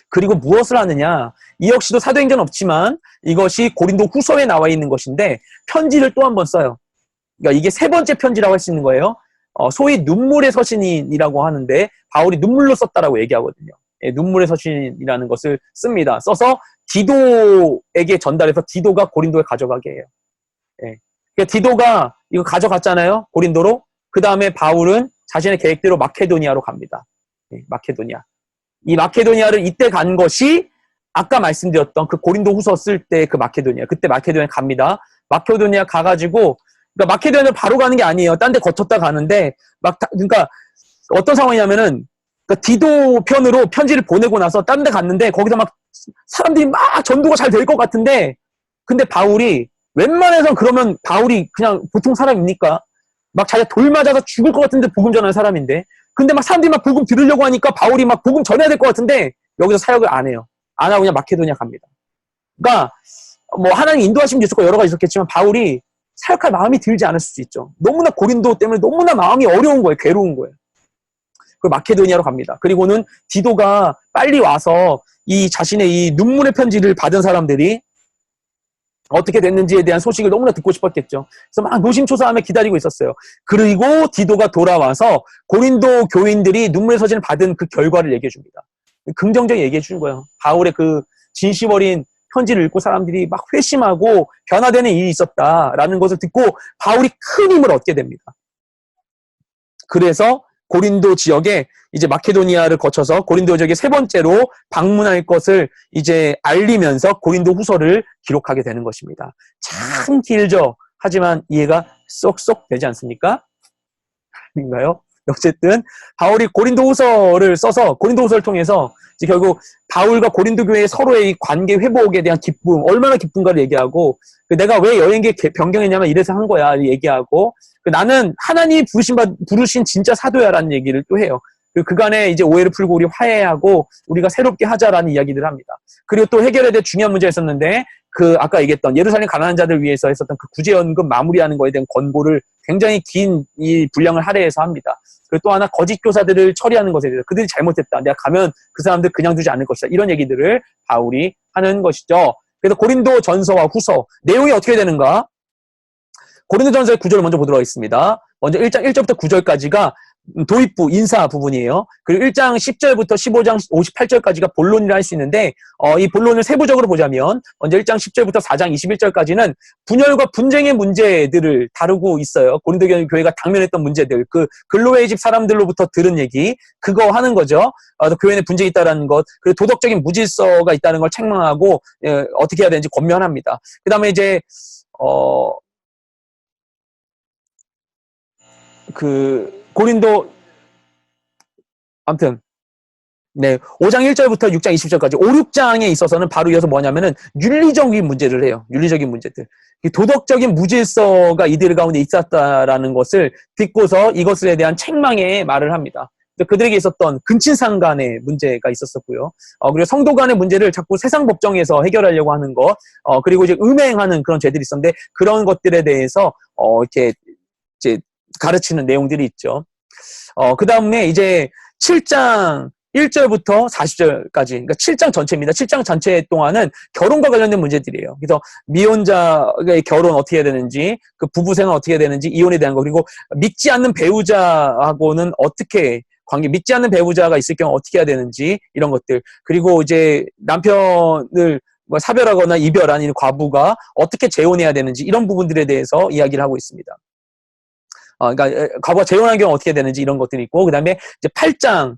그리고 무엇을 하느냐? 이 역시도 사도행전 없지만 이것이 고린도 후서에 나와 있는 것인데 편지를 또 한 번 써요. 그러니까 이게 세 번째 편지라고 할 수 있는 거예요. 소위 눈물의 서신이라고 하는데 바울이 눈물로 썼다라고 얘기하거든요. 예, 눈물의 서신이라는 것을 씁니다. 써서 디도에게 전달해서 디도가 고린도에 가져가게 해요. 예. 그러니까 디도가 이거 가져갔잖아요. 고린도로. 그 다음에 바울은 자신의 계획대로 마케도니아로 갑니다. 예, 마케도니아. 이 마케도니아를 이때 간 것이 아까 말씀드렸던 그 고린도 후서 쓸 때 그 마케도니아. 그때 마케도니아 갑니다. 마케도니아 가가지고 그러니까 마케도니아 바로 가는 게 아니에요. 딴 데 거쳤다 가는데 그러니까 어떤 상황이냐면은 그러니까 디도 편으로 편지를 보내고 나서 딴 데 갔는데 거기서 막 사람들이 막 전도가 잘 될 것 같은데 근데 바울이 웬만해선 그러면 바울이 그냥 보통 사람입니까? 막 자기가 돌 맞아서 죽을 것 같은데 복음 전하는 사람인데 근데 막 사람들이 막 복음 들으려고 하니까 바울이 막 복음 전해야 될 것 같은데 여기서 사역을 안 해요. 안 하고 그냥 마케도니아 갑니다. 그러니까 뭐 하나님 인도하심도 있었고 여러 가지 있었겠지만 바울이 사역할 마음이 들지 않을 수도 있죠. 너무나 고린도 때문에 너무나 마음이 어려운 거예요. 괴로운 거예요. 그 마케도니아로 갑니다. 그리고는 디도가 빨리 와서 이 자신의 이 눈물의 편지를 받은 사람들이 어떻게 됐는지에 대한 소식을 너무나 듣고 싶었겠죠. 그래서 막 노심초사하며 기다리고 있었어요. 그리고 디도가 돌아와서 고린도 교인들이 눈물의 서신을 받은 그 결과를 얘기해 줍니다. 긍정적인 얘기해 주는 거예요. 바울의 그 진심 어린 편지를 읽고 사람들이 막 회심하고 변화되는 일이 있었다라는 것을 듣고 바울이 큰 힘을 얻게 됩니다. 그래서 고린도 지역에 이제 마케도니아를 거쳐서 고린도 지역에 세 번째로 방문할 것을 이제 알리면서 고린도 후서를 기록하게 되는 것입니다. 참 길죠. 하지만 이해가 쏙쏙 되지 않습니까? 아닌가요? 어쨌든 바울이 고린도후서를 써서 고린도후서를 통해서 이제 결국 바울과 고린도 교회의 서로의 이 관계 회복에 대한 기쁨, 얼마나 기쁜가를 얘기하고 내가 왜 여행계 변경했냐면 이래서 한 거야 얘기하고 나는 하나님이 부르신 진짜 사도야라는 얘기를 또 해요. 그간에 이제 오해를 풀고 우리 화해하고 우리가 새롭게 하자라는 이야기들을 합니다. 그리고 또 해결해야 될 중요한 문제가 있었는데 아까 얘기했던 예루살렘 가난한 자들 위해서 했었던 그 구제연금 마무리하는 거에 대한 권고를 굉장히 긴 이 분량을 할애해서 합니다. 그리고 또 하나 거짓 교사들을 처리하는 것에 대해서 그들이 잘못했다. 내가 가면 그 사람들 그냥 두지 않을 것이다. 이런 얘기들을 바울이 하는 것이죠. 그래서 고린도 전서와 후서 내용이 어떻게 되는가? 고린도 전서의 구절을 먼저 보도록 하겠습니다. 먼저 1장 1절부터 9절까지가 도입부, 인사 부분이에요. 그리고 1장 10절부터 15장 58절까지가 본론이라 할 수 있는데 이 본론을 세부적으로 보자면 먼저 1장 10절부터 4장 21절까지는 분열과 분쟁의 문제들을 다루고 있어요. 고린도 교회가 당면했던 문제들, 글로웨의 집 사람들로부터 들은 얘기, 그거 하는 거죠. 교회 내 분쟁이 있다는 것, 그리고 도덕적인 무질서가 있다는 걸 책망하고 어떻게 해야 되는지 권면합니다. 그 다음에 이제 고린도, 아무튼, 네, 5장 1절부터 6장 20절까지, 5, 6장에 있어서는 바로 이어서 뭐냐면은, 윤리적인 문제를 해요. 윤리적인 문제들. 도덕적인 무질서가 이들 가운데 있었다라는 것을 듣고서 이것에 대한 책망의 말을 합니다. 그들에게 있었던 근친상 간의 문제가 있었었고요. 그리고 성도 간의 문제를 자꾸 세상 법정에서 해결하려고 하는 것, 그리고 이제 음행하는 그런 죄들이 있었는데, 그런 것들에 대해서, 이렇게, 이제, 가르치는 내용들이 있죠. 그 다음에 이제 7장 1절부터 40절까지, 그러니까 7장 전체입니다. 7장 전체 동안은 결혼과 관련된 문제들이에요. 그래서 미혼자의 결혼 어떻게 해야 되는지, 그 부부 생활 어떻게 해야 되는지, 이혼에 대한 거, 그리고 믿지 않는 배우자하고는 어떻게 믿지 않는 배우자가 있을 경우 어떻게 해야 되는지, 이런 것들. 그리고 이제 남편을 사별하거나 이별한 이 과부가 어떻게 재혼해야 되는지, 이런 부분들에 대해서 이야기를 하고 있습니다. 그러니까 과부가 재혼한 경우 어떻게 되는지 이런 것들이 있고, 그 다음에 이제 8장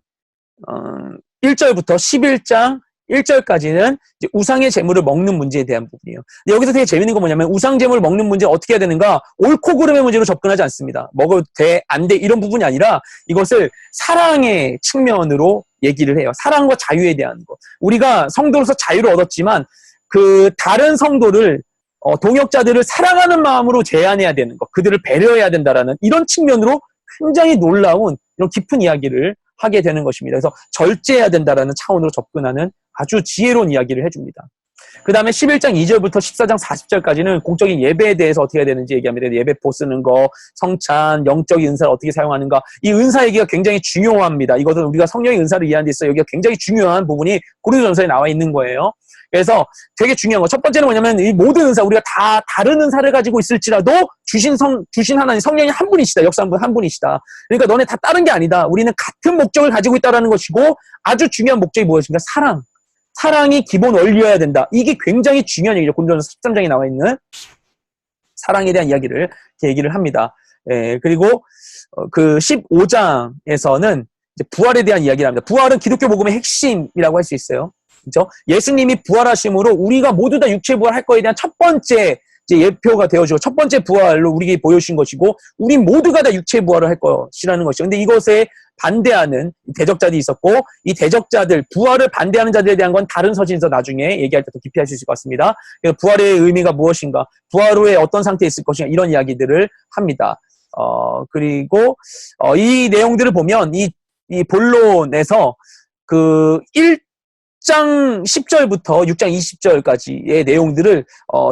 1절부터 11장 1절까지는 이제 우상의 재물을 먹는 문제에 대한 부분이에요. 근데 여기서 되게 재밌는 건 뭐냐면 우상 재물을 먹는 문제 어떻게 해야 되는가? 옳고 그름의 문제로 접근하지 않습니다. 먹어도 돼, 안 돼 이런 부분이 아니라 이것을 사랑의 측면으로 얘기를 해요. 사랑과 자유에 대한 것. 우리가 성도로서 자유를 얻었지만 다른 성도를 동역자들을 사랑하는 마음으로 제한해야 되는 것, 그들을 배려해야 된다라는 이런 측면으로 굉장히 놀라운 이런 깊은 이야기를 하게 되는 것입니다. 그래서 절제해야 된다라는 차원으로 접근하는 아주 지혜로운 이야기를 해줍니다. 그 다음에 11장 2절부터 14장 40절까지는 공적인 예배에 대해서 어떻게 해야 되는지 얘기합니다. 예배포 쓰는 거, 성찬, 영적인 은사를 어떻게 사용하는가. 이 은사 얘기가 굉장히 중요합니다. 이것은 우리가 성령의 은사를 이해하는 데 있어 여기가 굉장히 중요한 부분이 고린도전서에 나와 있는 거예요. 그래서 되게 중요한 거. 첫 번째는 뭐냐면 이 모든 은사, 우리가 다 다른 은사를 가지고 있을지라도 주신 하나님 성령이 한 분이시다. 역사한 분 한 분이시다. 그러니까 너네 다 다른 게 아니다. 우리는 같은 목적을 가지고 있다는 것이고 아주 중요한 목적이 무엇인가? 사랑. 사랑이 기본 원리여야 된다. 이게 굉장히 중요한 얘기죠. 고린도전서 13장에 나와 있는 사랑에 대한 이야기를 얘기를 합니다. 그리고 그 15장에서는 이제 부활에 대한 이야기를 합니다. 부활은 기독교 복음의 핵심이라고 할 수 있어요. 그렇죠? 예수님이 부활하심으로 우리가 모두 다 육체 부활할 거에 대한 첫 번째 이제 예표가 되어주고 첫 번째 부활로 우리에게 보여주신 것이고 우리 모두가 다 육체 부활을 할 것이라는 것이죠. 근데 이것에 반대하는 대적자들이 있었고 이 대적자들, 부활을 반대하는 자들에 대한 건 다른 서신에서 나중에 얘기할 때 더 깊이 할 수 있을 것 같습니다. 그래서 부활의 의미가 무엇인가, 부활 후에 어떤 상태에 있을 것인가 이런 이야기들을 합니다. 그리고 이 내용들을 보면 이 본론에서 그 1장 10절부터 6장 20절까지의 내용들을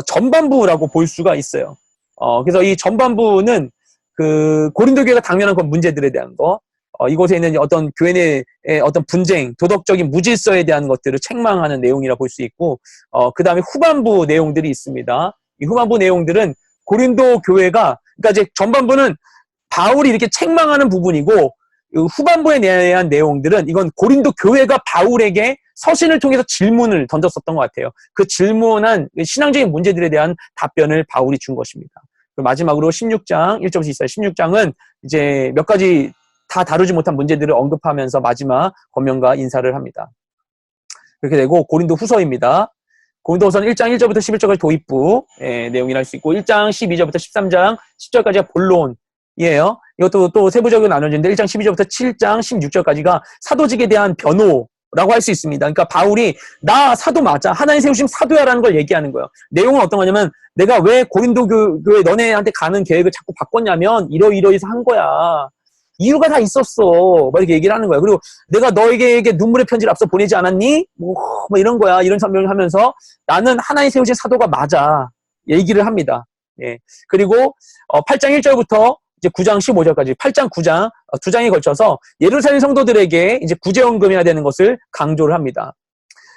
전반부라고 볼 수가 있어요. 그래서 이 전반부는 그 고린도 교회가 당면한 그 문제들에 대한 거, 이곳에 있는 어떤 교회 내의 어떤 분쟁, 도덕적인 무질서에 대한 것들을 책망하는 내용이라 볼 수 있고, 그 다음에 후반부 내용들이 있습니다. 이 후반부 내용들은 고린도 교회가, 그러니까 이제 전반부는 바울이 이렇게 책망하는 부분이고, 후반부에 대한 내용들은 이건 고린도 교회가 바울에게 서신을 통해서 질문을 던졌었던 것 같아요. 그 질문한 신앙적인 문제들에 대한 답변을 바울이 준 것입니다. 마지막으로 16장 1절부터 14절 16장은 이제 몇 가지 다 다루지 못한 문제들을 언급하면서 마지막 권면과 인사를 합니다. 그렇게 되고 고린도 후서입니다. 고린도 후서는 1장 1절부터 11절까지 도입부 내용이라 할 수 있고 1장 12절부터 13장 10절까지가 본론이에요. 이것도 또 세부적으로 나눠지는데 1장 12절부터 7장 16절까지가 사도직에 대한 변호라고 할 수 있습니다. 그러니까 바울이 나 사도 맞아. 하나님 세우신 사도야라는 걸 얘기하는 거예요. 내용은 어떤 거냐면 내가 왜 고린도 교회 너네한테 가는 계획을 자꾸 바꿨냐면 이러이러해서 한 거야. 이유가 다 있었어. 막 이렇게 얘기를 하는 거야. 그리고 내가 너에게 눈물의 편지를 앞서 보내지 않았니? 뭐 이런 거야. 이런 설명을 하면서 나는 하나님 세우신 사도가 맞아. 얘기를 합니다. 예. 그리고 8장 1절부터 이제 9장 15절까지 8장 9장 두 장에 걸쳐서 예루살렘 성도들에게 이제 구제원금해야 되는 것을 강조를 합니다.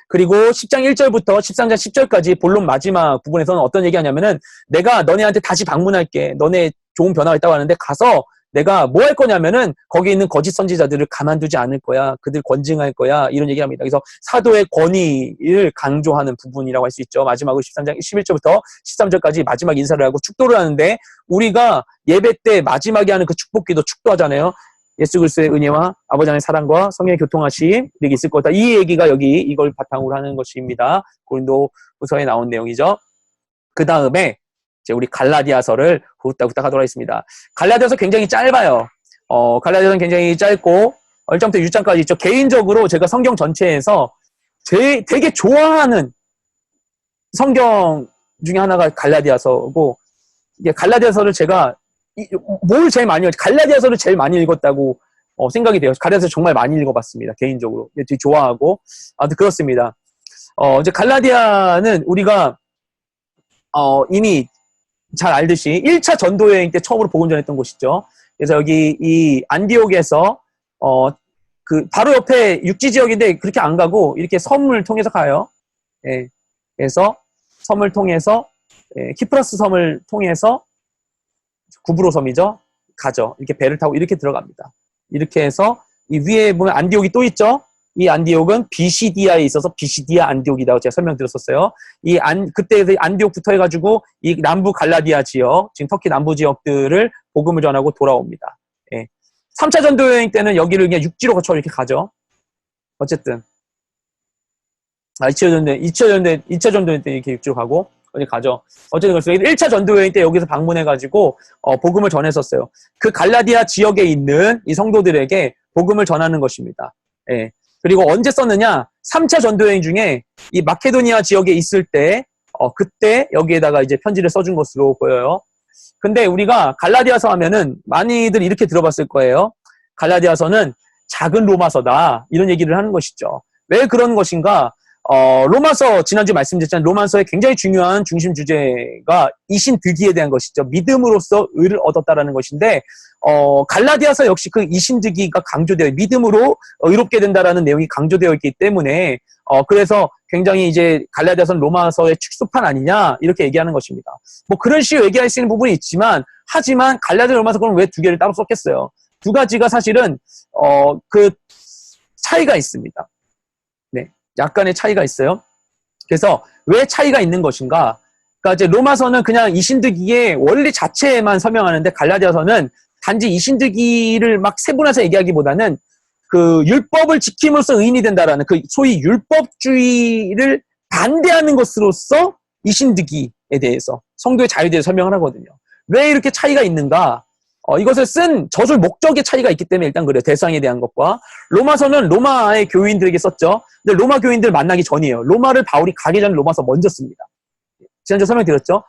그리고 10장 1절부터 13장 10절까지 본론 마지막 부분에서는 어떤 얘기하냐면은 내가 너네한테 다시 방문할게. 너네 좋은 변화가 있다고 하는데 가서 내가 뭐 할 거냐면은 거기 있는 거짓 선지자들을 가만두지 않을 거야. 그들 권징할 거야. 이런 얘기합니다. 그래서 사도의 권위를 강조하는 부분이라고 할 수 있죠. 마지막으로 13장 11절부터 13절까지 마지막 인사를 하고 축도를 하는데 우리가 예배 때 마지막에 하는 그 축복기도 축도하잖아요. 예수 그리스도의 은혜와 아버지 하나님의 사랑과 성령의 교통하심 이렇게 있을 거다. 이 얘기가 여기 이걸 바탕으로 하는 것입니다. 고린도후서에 나온 내용이죠. 그 다음에 이제 우리 갈라디아서를 후딱후딱 하도록 하겠습니다. 갈라디아서 굉장히 짧아요. 갈라디아서는 굉장히 짧고 1장부터 6장까지 있죠. 개인적으로 제가 성경 전체에서 되게 좋아하는 성경 중에 하나가 갈라디아서고 이게 갈라디아서를 제가 뭘 제일 많이 갈라디아서를 제일 많이 읽었다고 생각이 돼요. 갈라디아서 정말 많이 읽어봤습니다. 개인적으로 되게 좋아하고 아무튼 그렇습니다. 이제 갈라디아는 우리가 이미 잘 알듯이 1차 전도 여행 때 처음으로 복음 전했던 곳이죠. 그래서 여기 이 안디옥에서 그 바로 옆에 육지 지역인데 그렇게 안 가고 이렇게 섬을 통해서 가요. 예. 그래서 섬을 통해서 키프러스 섬을 통해서 구브로 섬이죠. 가죠. 이렇게 배를 타고 이렇게 들어갑니다. 이렇게 해서 이 위에 보면 안디옥이 또 있죠. 이 안디옥은 비시디아에 있어서 비시디아 안디옥이라고 제가 설명드렸었어요. 그때 안디옥부터 해가지고 이 남부 갈라디아 지역, 지금 터키 남부 지역들을 복음을 전하고 돌아옵니다. 예. 3차 전도 여행 때는 여기를 그냥 육지로 거쳐 이렇게 가죠. 어쨌든 2차 전도 여행 때 이렇게 육지로 가고 어디 가죠. 어쨌든 그래서 1차 전도 여행 때 여기서 방문해가지고 복음을 전했었어요. 그 갈라디아 지역에 있는 이 성도들에게 복음을 전하는 것입니다. 예. 그리고 언제 썼느냐? 3차 전도여행 중에 이 마케도니아 지역에 있을 때, 그때 여기에다가 이제 편지를 써준 것으로 보여요. 근데 우리가 갈라디아서 하면은 많이들 이렇게 들어봤을 거예요. 갈라디아서는 작은 로마서다. 이런 얘기를 하는 것이죠. 왜 그런 것인가? 로마서, 지난주 말씀드렸지만 로마서의 굉장히 중요한 중심 주제가 이신득이에 대한 것이죠. 믿음으로써 의를 얻었다라는 것인데, 갈라디아서 역시 그 이신득이가 강조되어, 믿음으로 의롭게 된다라는 내용이 강조되어 있기 때문에, 그래서 굉장히 이제 갈라디아서는 로마서의 축소판 아니냐, 이렇게 얘기하는 것입니다. 뭐 그런 식으로 얘기할 수 있는 부분이 있지만, 하지만 갈라디아 로마서 그럼 왜 두 개를 따로 썼겠어요? 두 가지가 사실은, 그 차이가 있습니다. 네. 약간의 차이가 있어요. 그래서 왜 차이가 있는 것인가? 그러니까 이제 로마서는 그냥 이신득이의 원리 자체에만 설명하는데 갈라디아서는 단지 이신득이를 막 세분화해서 얘기하기보다는 그 율법을 지킴으로써 의인이 된다라는 그 소위 율법주의를 반대하는 것으로서 이신득이에 대해서 성도의 자유에 대해서 설명을 하거든요. 왜 이렇게 차이가 있는가? 이것을 쓴 저술 목적의 차이가 있기 때문에 일단 그래요. 대상에 대한 것과. 로마서는 로마의 교인들에게 썼죠. 근데 로마 교인들 만나기 전이에요. 로마를 바울이 가기 전에 로마서 먼저 씁니다. 지난주에 설명드렸죠.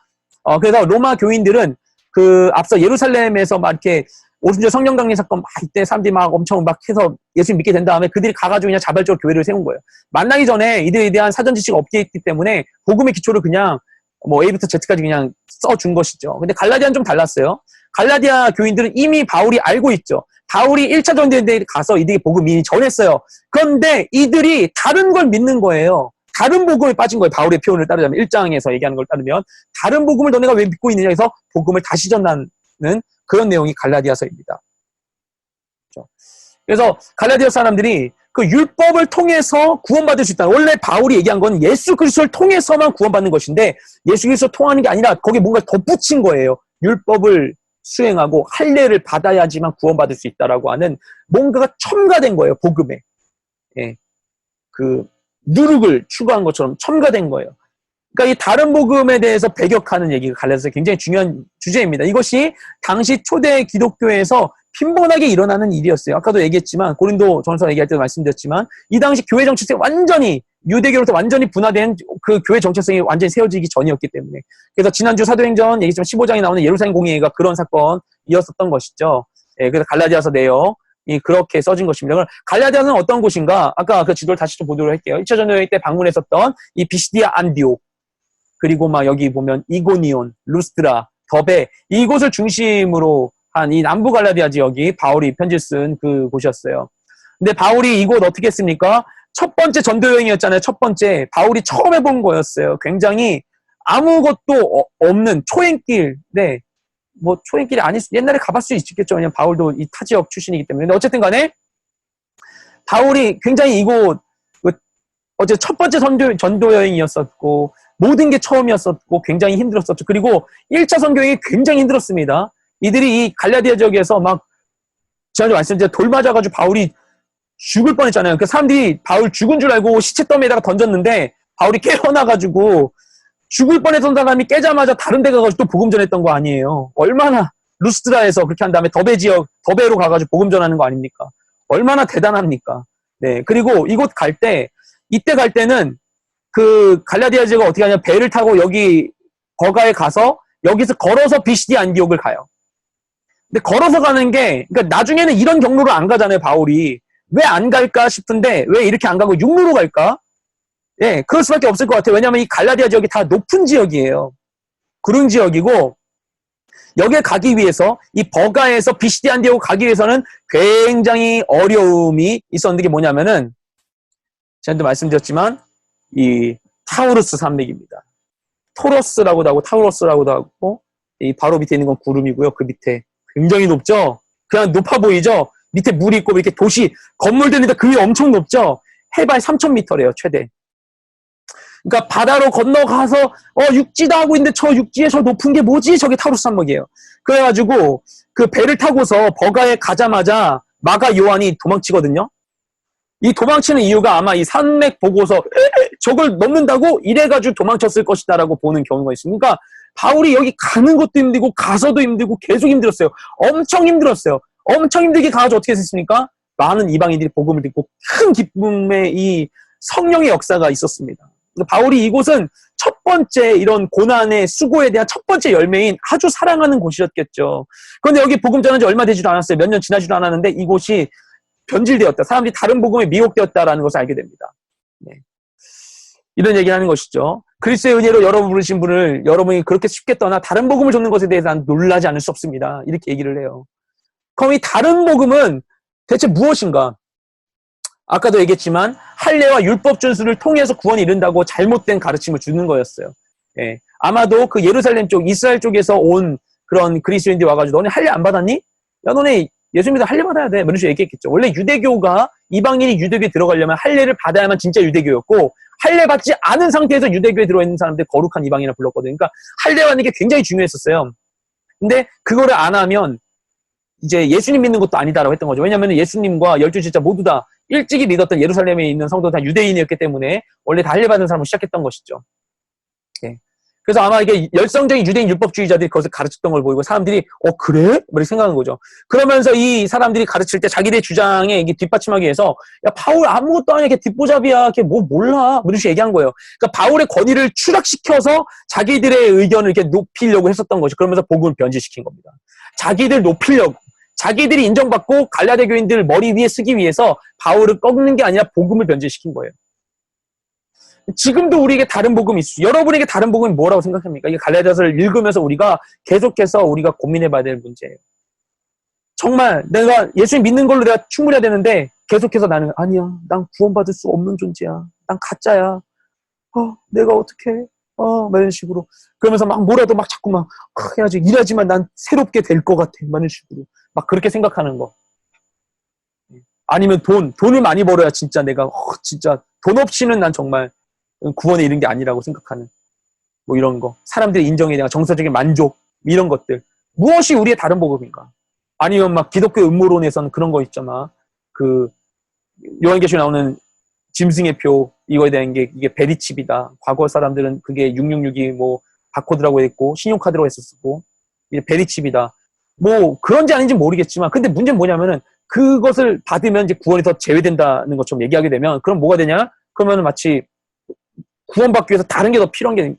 그래서 로마 교인들은 그 앞서 예루살렘에서 막 이렇게 오순절 성령 강림 사건 막 이때 사람들이 막 엄청 막 해서 예수님 믿게 된 다음에 그들이 가가지고 그냥 자발적으로 교회를 세운 거예요. 만나기 전에 이들에 대한 사전 지식이 없기 때문에 복음의 기초를 그냥 뭐 A부터 Z까지 그냥 써준 것이죠. 근데 갈라디아는 좀 달랐어요. 갈라디아 교인들은 이미 바울이 알고 있죠. 바울이 1차 전도에 가서 이들이 복음 이미 전했어요. 그런데 이들이 다른 걸 믿는 거예요. 다른 복음에 빠진 거예요. 바울의 표현을 따르자면 1장에서 얘기하는 걸 따르면 다른 복음을 너네가 왜 믿고 있느냐 해서 복음을 다시 전하는 그런 내용이 갈라디아서입니다. 그래서 갈라디아 사람들이 그 율법을 통해서 구원받을 수 있다. 원래 바울이 얘기한 건 예수 그리스도를 통해서만 구원받는 것인데 예수 그리스도를 통하는 게 아니라 거기에 뭔가 덧붙인 거예요. 율법을 수행하고 할례를 받아야지만 구원받을 수 있다라고 하는 뭔가가 첨가된 거예요. 복음에. 예. 그 누룩을 추가한 것처럼 첨가된 거예요. 그러니까 이 다른 복음에 대해서 배격하는 얘기가 갈라디아서 굉장히 중요한 주제입니다. 이것이 당시 초대 기독교에서 빈번하게 일어나는 일이었어요. 아까도 얘기했지만 고린도 전서 얘기할 때도 말씀드렸지만 이 당시 교회 정체성이 완전히 유대교로부터 완전히 분화된 그 교회 정체성이 완전히 세워지기 전이었기 때문에 그래서 지난주 사도행전 얘기했지만 15장에 나오는 예루살렘 공의회가 그런 사건이었었던 것이죠. 예, 그래서 갈라디아서 내용이 그렇게 써진 것입니다. 갈라디아는 어떤 곳인가? 아까 그 지도를 다시 좀 보도록 할게요. 1차 전도여행 때 방문했었던 이 비시디아 안디옥 그리고 막 여기 보면 이고니온, 루스트라, 더베 이곳을 중심으로 한 이 남부 갈라디아 지역이 바울이 편지를 쓴 그 곳이었어요. 근데 바울이 이곳 어떻게 했습니까? 첫 번째 전도 여행이었잖아요. 첫 번째 바울이 처음 해본 거였어요. 굉장히 아무것도 없는 초행길. 네, 뭐 초행길이 아닐 수 옛날에 가봤을 수 있겠죠. 왜냐면 바울도 이 타 지역 출신이기 때문에. 근데 어쨌든 간에 바울이 굉장히 이곳 어제 첫 번째 전도 여행이었었고 모든 게 처음이었었고 굉장히 힘들었었죠. 그리고 1차 선교행이 굉장히 힘들었습니다. 이들이 이 갈라디아 지역에서 막 지난주에 말씀드린 돌 맞아가지고 바울이 죽을 뻔했잖아요. 그 사람들이 바울 죽은 줄 알고 시체 더미에다가 던졌는데 바울이 깨어나가지고 죽을 뻔했던 사람이 깨자마자 다른 데 가가지고 또 복음 전했던 거 아니에요. 얼마나 루스트라에서 그렇게 한 다음에 더베 지역 더베로 가가지고 복음 전하는 거 아닙니까? 얼마나 대단합니까? 네, 그리고 이곳 갈 때 이때 갈 때는 그 갈라디아 지역을 어떻게 하냐면 배를 타고 여기 거가에 가서 여기서 걸어서 비시디 안디옥을 가요. 근데 걸어서 가는 게 그러니까 나중에는 이런 경로로 안 가잖아요. 바울이 왜 안 갈까 싶은데 왜 이렇게 안 가고 육로로 갈까? 예, 그럴 수밖에 없을 것 같아요. 왜냐하면 이 갈라디아 지역이 다 높은 지역이에요. 구릉 지역이고 여기에 가기 위해서 이 버가에서 비시디 안디옥 가기 위해서는 굉장히 어려움이 있었는데 게 뭐냐면은 제가 말씀드렸지만 이 타우루스 산맥입니다. 토러스라고도 하고 타우러스라고도 하고 이 바로 밑에 있는 건 구름이고요. 그 밑에 굉장히 높죠. 그냥 높아 보이죠. 밑에 물이 있고 이렇게 도시 건물들인데 그 위에 엄청 높죠. 해발 3,000m래요 최대. 그러니까 바다로 건너가서 육지도 하고 있는데 저 육지에 저 높은 게 뭐지? 저게 타우루스 산맥이에요. 그래가지고 그 배를 타고서 버가에 가자마자 마가 요한이 도망치거든요. 이 도망치는 이유가 아마 이 산맥 보고서 저걸 넘는다고 이래가지고 도망쳤을 것이다라고 보는 경우가 있습니다. 그러니까 바울이 여기 가는 것도 힘들고 가서도 힘들고 계속 힘들었어요. 엄청 힘들었어요. 엄청 힘들게 가가지고 어떻게 했습니까? 많은 이방인들이 복음을 듣고 큰 기쁨의 이 성령의 역사가 있었습니다. 바울이 이곳은 첫 번째 이런 고난의 수고에 대한 첫 번째 열매인 아주 사랑하는 곳이었겠죠. 그런데 여기 복음 전한 지 얼마 되지도 않았어요. 몇 년 지나지도 않았는데 이곳이 변질되었다. 사람들이 다른 복음에 미혹되었다라는 것을 알게 됩니다. 네. 이런 얘기를 하는 것이죠. 그리스도의 은혜로 여러분 부르신 분을 여러분이 그렇게 쉽게 떠나 다른 복음을 줬는 것에 대해서 난 놀라지 않을 수 없습니다. 이렇게 얘기를 해요. 그럼 이 다른 복음은 대체 무엇인가? 아까도 얘기했지만 할례와 율법 준수를 통해서 구원이 이른다고 잘못된 가르침을 주는 거였어요. 예. 아마도 그 예루살렘 쪽, 이스라엘 쪽에서 온 그런 그리스도인들이 와가지고 너네 할례 안 받았니? 야 너네 예수 믿어 할례 받아야 돼. 이런 식으로 얘기했겠죠. 원래 유대교가 이방인이 유대교에 들어가려면 할례를 받아야만 진짜 유대교였고 할례 받지 않은 상태에서 유대교에 들어있는 사람들 거룩한 이방인이라 불렀거든요. 그러니까 할례 받는 게 굉장히 중요했었어요. 근데 그거를 안 하면 이제 예수님 믿는 것도 아니다라고 했던 거죠. 왜냐하면 예수님과 12지자 모두 다 일찍이 믿었던 예루살렘에 있는 성도 다 유대인이었기 때문에 원래 다 할례 받은 사람을 시작했던 것이죠. 예. 그래서 아마 이게 열성적인 유대인 율법주의자들이 그것을 가르쳤던 걸 보이고 사람들이 그래? 이렇게 생각하는 거죠. 그러면서 이 사람들이 가르칠 때 자기들의 주장에 이게 뒷받침하기 위해서 야 바울 아무것도 아니야. 걔 뒷보잡이야. 걔 뭐 몰라. 이런 식으로 얘기한 거예요. 그러니까 바울의 권위를 추락시켜서 자기들의 의견을 이렇게 높이려고 했었던 거죠. 그러면서 복음을 변질시킨 겁니다. 자기들 높이려고 자기들이 인정받고 갈라디아 교인들 머리 위에 쓰기 위해서 바울을 꺾는 게 아니라 복음을 변질시킨 거예요. 지금도 우리에게 다른 복음이 있어요. 여러분에게 다른 복음이 뭐라고 생각합니까? 이게 갈라디아서를 읽으면서 우리가 계속해서 우리가 고민해봐야 될 문제예요. 정말 내가 예수님 믿는 걸로 내가 충분해야 되는데 계속해서 나는 아니야. 난 구원받을 수 없는 존재야. 난 가짜야. 내가 어떻게 이런 식으로 그러면서 막 뭐라도 막 자꾸 막 해야지 이래야지만 난 새롭게 될 것 같아. 이런 식으로 막 그렇게 생각하는 거. 아니면 돈을 많이 벌어야 진짜 내가 진짜 돈 없이는 난 정말 구원에 이른 게 아니라고 생각하는 뭐 이런 거 사람들의 인정에 대한 정서적인 만족 이런 것들 무엇이 우리의 다른 복음인가? 아니면 막 기독교 음모론에서는 그런 거 있잖아. 그 요한계시록에 나오는 짐승의 표, 이거에 대한 게 이게 베리칩이다. 과거 사람들은 그게 666이 뭐 바코드라고 했고 신용카드라고 했었고 이게 베리칩이다. 뭐 그런지 아닌지 모르겠지만 근데 문제는 뭐냐면은 그것을 받으면 이제 구원이 더 제외된다는 것처럼 얘기하게 되면 그럼 뭐가 되냐? 그러면 마치 구원받기 위해서 다른 게 더 필요한 게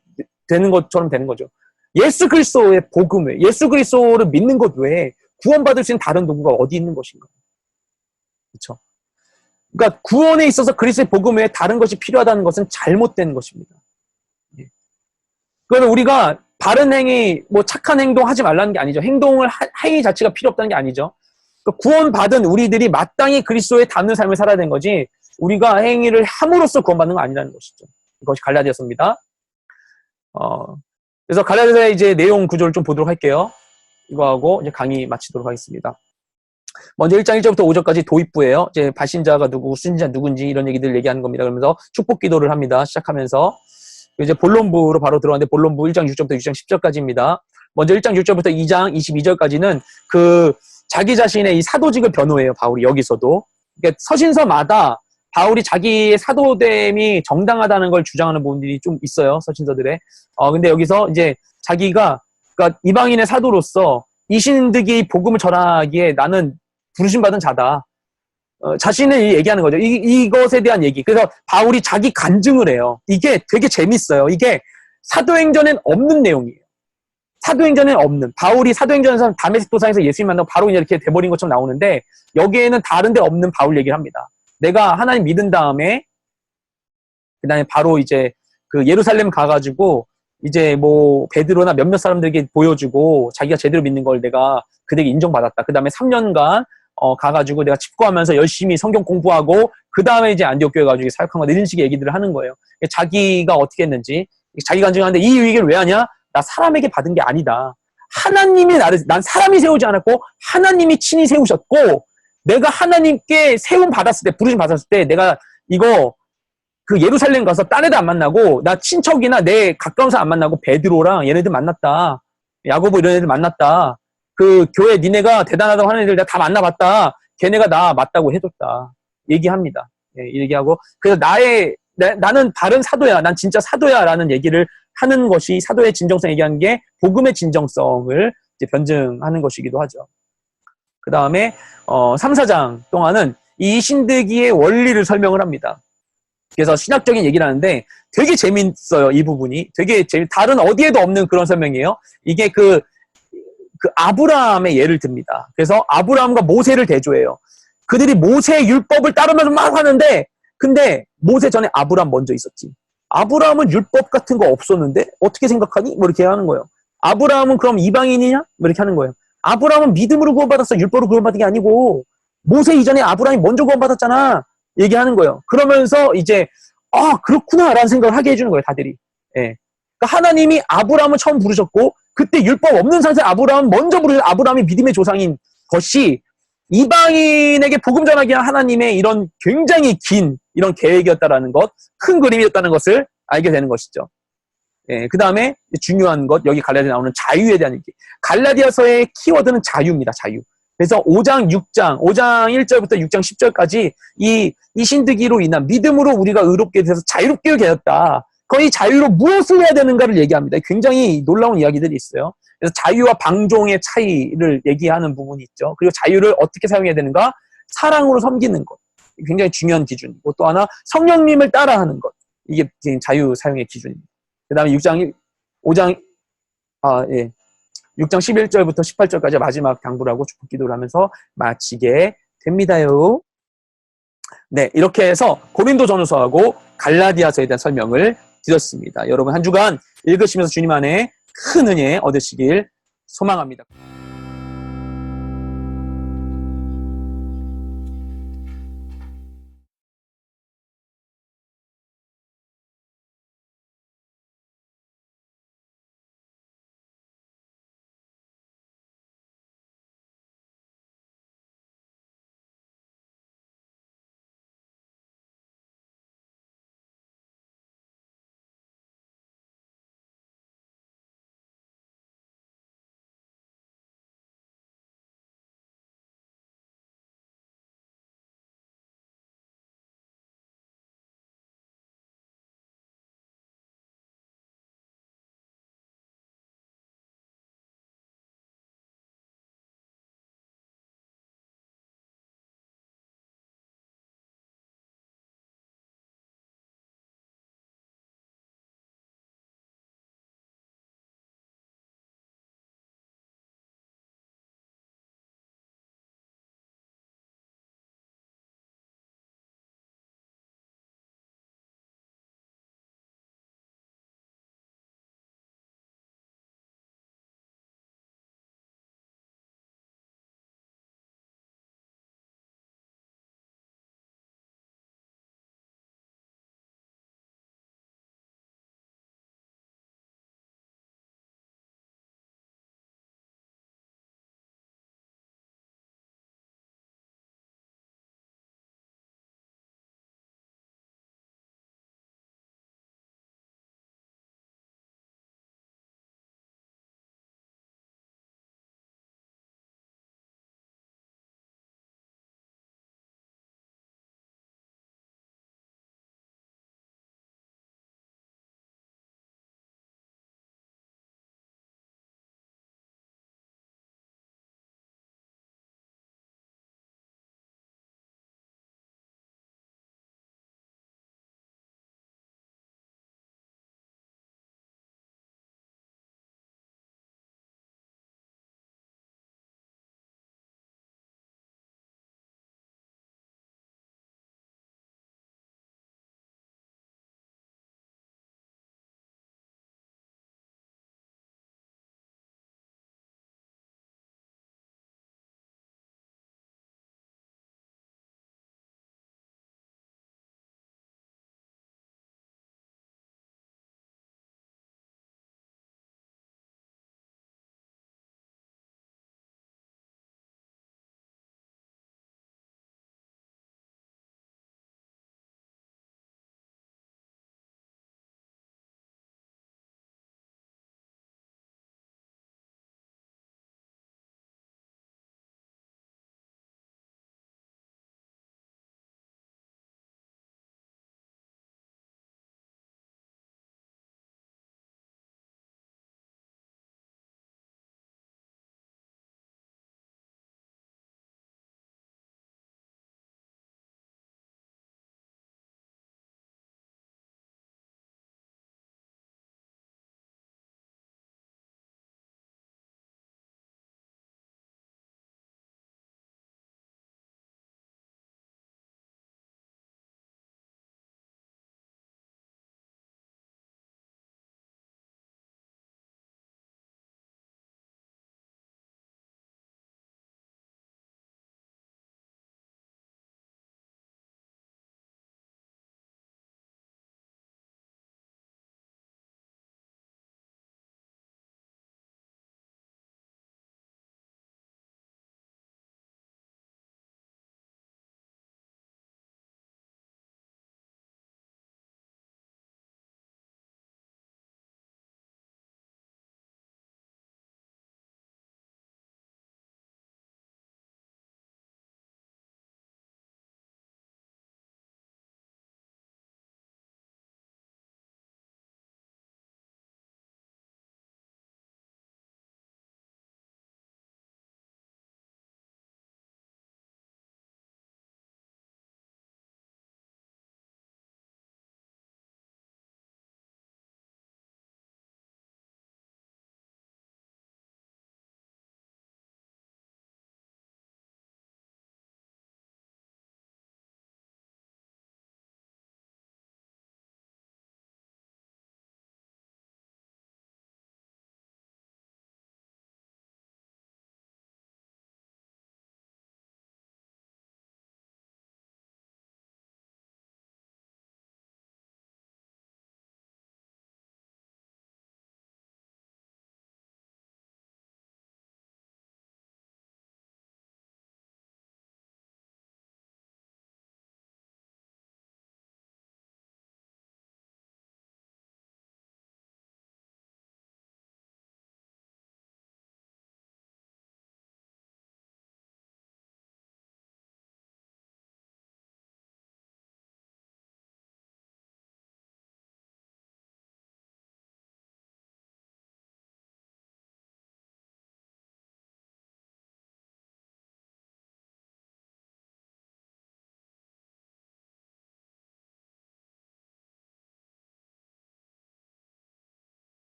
되는 것처럼 되는 거죠. 예수 그리스도의 복음 외에 예수 그리스도를 믿는 것 외에 구원받을 수 있는 다른 도구가 어디 있는 것인가? 그렇죠? 그러니까 구원에 있어서 그리스도의 복음 외에 다른 것이 필요하다는 것은 잘못된 것입니다. 그러면 우리가 바른 행위, 뭐 착한 행동 하지 말라는 게 아니죠. 행위 자체가 필요 없다는 게 아니죠. 그러니까 구원받은 우리들이 마땅히 그리스도에 닿는 삶을 살아야 되는 거지 우리가 행위를 함으로써 구원받는 건 아니라는 것이죠. 이것이 갈라디아서입니다. 그래서 갈라디아서의 이제 내용 구조를 좀 보도록 할게요. 이거 하고 이제 강의 마치도록 하겠습니다. 먼저 1장 1절부터 5절까지 도입부예요. 이제 발신자가 누구, 순진자 누군지 이런 얘기들 얘기하는 겁니다. 그러면서 축복 기도를 합니다. 시작하면서 이제 본론부로 바로 들어가는데 본론부 1장 6절부터 6장 10절까지입니다. 먼저 1장 6절부터 2장 22절까지는 그 자기 자신의 이 사도직을 변호해요. 바울이 여기서도. 그러니까 서신서마다 바울이 자기의 사도됨이 정당하다는 걸 주장하는 부분들이 좀 있어요. 서신서들에. 근데 여기서 이제 자기가 그러니까 이방인의 사도로서 이신득이 복음을 전하기에 나는 부르심받은 자다. 자신을 얘기하는 거죠. 이것에 대한 얘기. 그래서 바울이 자기 간증을 해요. 이게 되게 재밌어요. 이게 사도행전엔 없는 내용이에요. 사도행전엔 없는. 바울이 사도행전에서 다메섹 도상에서 예수님 만나고 바로 이렇게 돼버린 것처럼 나오는데 여기에는 다른 데 없는 바울 얘기를 합니다. 내가 하나님 믿은 다음에 그 다음에 바로 이제 그 예루살렘 가가지고 이제 뭐 베드로나 몇몇 사람들에게 보여주고 자기가 제대로 믿는 걸 내가 그들에게 인정받았다. 그 다음에 3년간 가가지고 내가 집거하면서 열심히 성경 공부하고 그 다음에 이제 안디옥 교회 가지고 사역한 거 이런 식의 얘기들을 하는 거예요. 자기가 어떻게 했는지 자기가 간증하는데 이 얘기를 왜 하냐? 나 사람에게 받은 게 아니다. 하나님이 난 사람이 세우지 않았고 하나님이 친히 세우셨고 내가 하나님께 세움 받았을 때 부르심 받았을 때 내가 이거 그 예루살렘 가서 딴 애들 안 만나고 나 친척이나 내 가까운 사람 안 만나고 베드로랑 얘네들 만났다. 야고보 이런 애들 만났다. 그 교회 니네가 대단하다고 하는 애들 내가 다 만나봤다. 걔네가 나 맞다고 해줬다. 얘기합니다. 예, 얘기하고 그래서 나는 바른 사도야. 난 진짜 사도야 라는 얘기를 하는 것이 사도의 진정성 얘기하는 게 복음의 진정성을 이제 변증하는 것이기도 하죠. 그 다음에 3, 4장 동안은 이 신득이의 원리를 설명을 합니다. 그래서 신학적인 얘기를 하는데 되게 재밌어요. 이 부분이. 되게 다른 어디에도 없는 그런 설명이에요. 이게 그 아브라함의 예를 듭니다. 그래서 아브라함과 모세를 대조해요. 그들이 모세의 율법을 따르면서 막 하는데 근데 모세 전에 아브라함 먼저 있었지. 아브라함은 율법 같은 거 없었는데 어떻게 생각하니? 뭐 이렇게 하는 거예요. 아브라함은 그럼 이방인이냐? 뭐 이렇게 하는 거예요. 아브라함은 믿음으로 구원받았어. 율법으로 구원받은 게 아니고 모세 이전에 아브라함이 먼저 구원받았잖아. 얘기하는 거예요. 그러면서 이제 그렇구나 라는 생각을 하게 해주는 거예요. 다들이. 예. 그러니까 하나님이 아브라함을 처음 부르셨고 그때 율법 없는 상태에 아브라함 먼저 부르신 아브라함이 믿음의 조상인 것이 이방인에게 복음 전하기 위한 하나님의 이런 굉장히 긴 이런 계획이었다라는 것, 큰 그림이었다는 것을 알게 되는 것이죠. 예, 그 다음에 중요한 것, 여기 갈라디아에 나오는 자유에 대한 얘기. 갈라디아서의 키워드는 자유입니다. 자유. 그래서 5장 1절부터 6장 10절까지 이 신득이로 인한 믿음으로 우리가 의롭게 돼서 자유롭게 되었다. 거의 자유로 무엇을 해야 되는가를 얘기합니다. 굉장히 놀라운 이야기들이 있어요. 그래서 자유와 방종의 차이를 얘기하는 부분이 있죠. 그리고 자유를 어떻게 사용해야 되는가? 사랑으로 섬기는 것. 굉장히 중요한 기준이고 또 하나 성령님을 따라하는 것. 이게 자유 사용의 기준입니다. 그 다음에 6장 11절부터 18절까지 마지막 당부를 하고 축복 기도를 하면서 마치게 됩니다요. 네, 이렇게 해서 고린도전후서하고 갈라디아서에 대한 설명을 드렸습니다. 여러분 한 주간 읽으시면서 주님 안에 큰 은혜 얻으시길 소망합니다.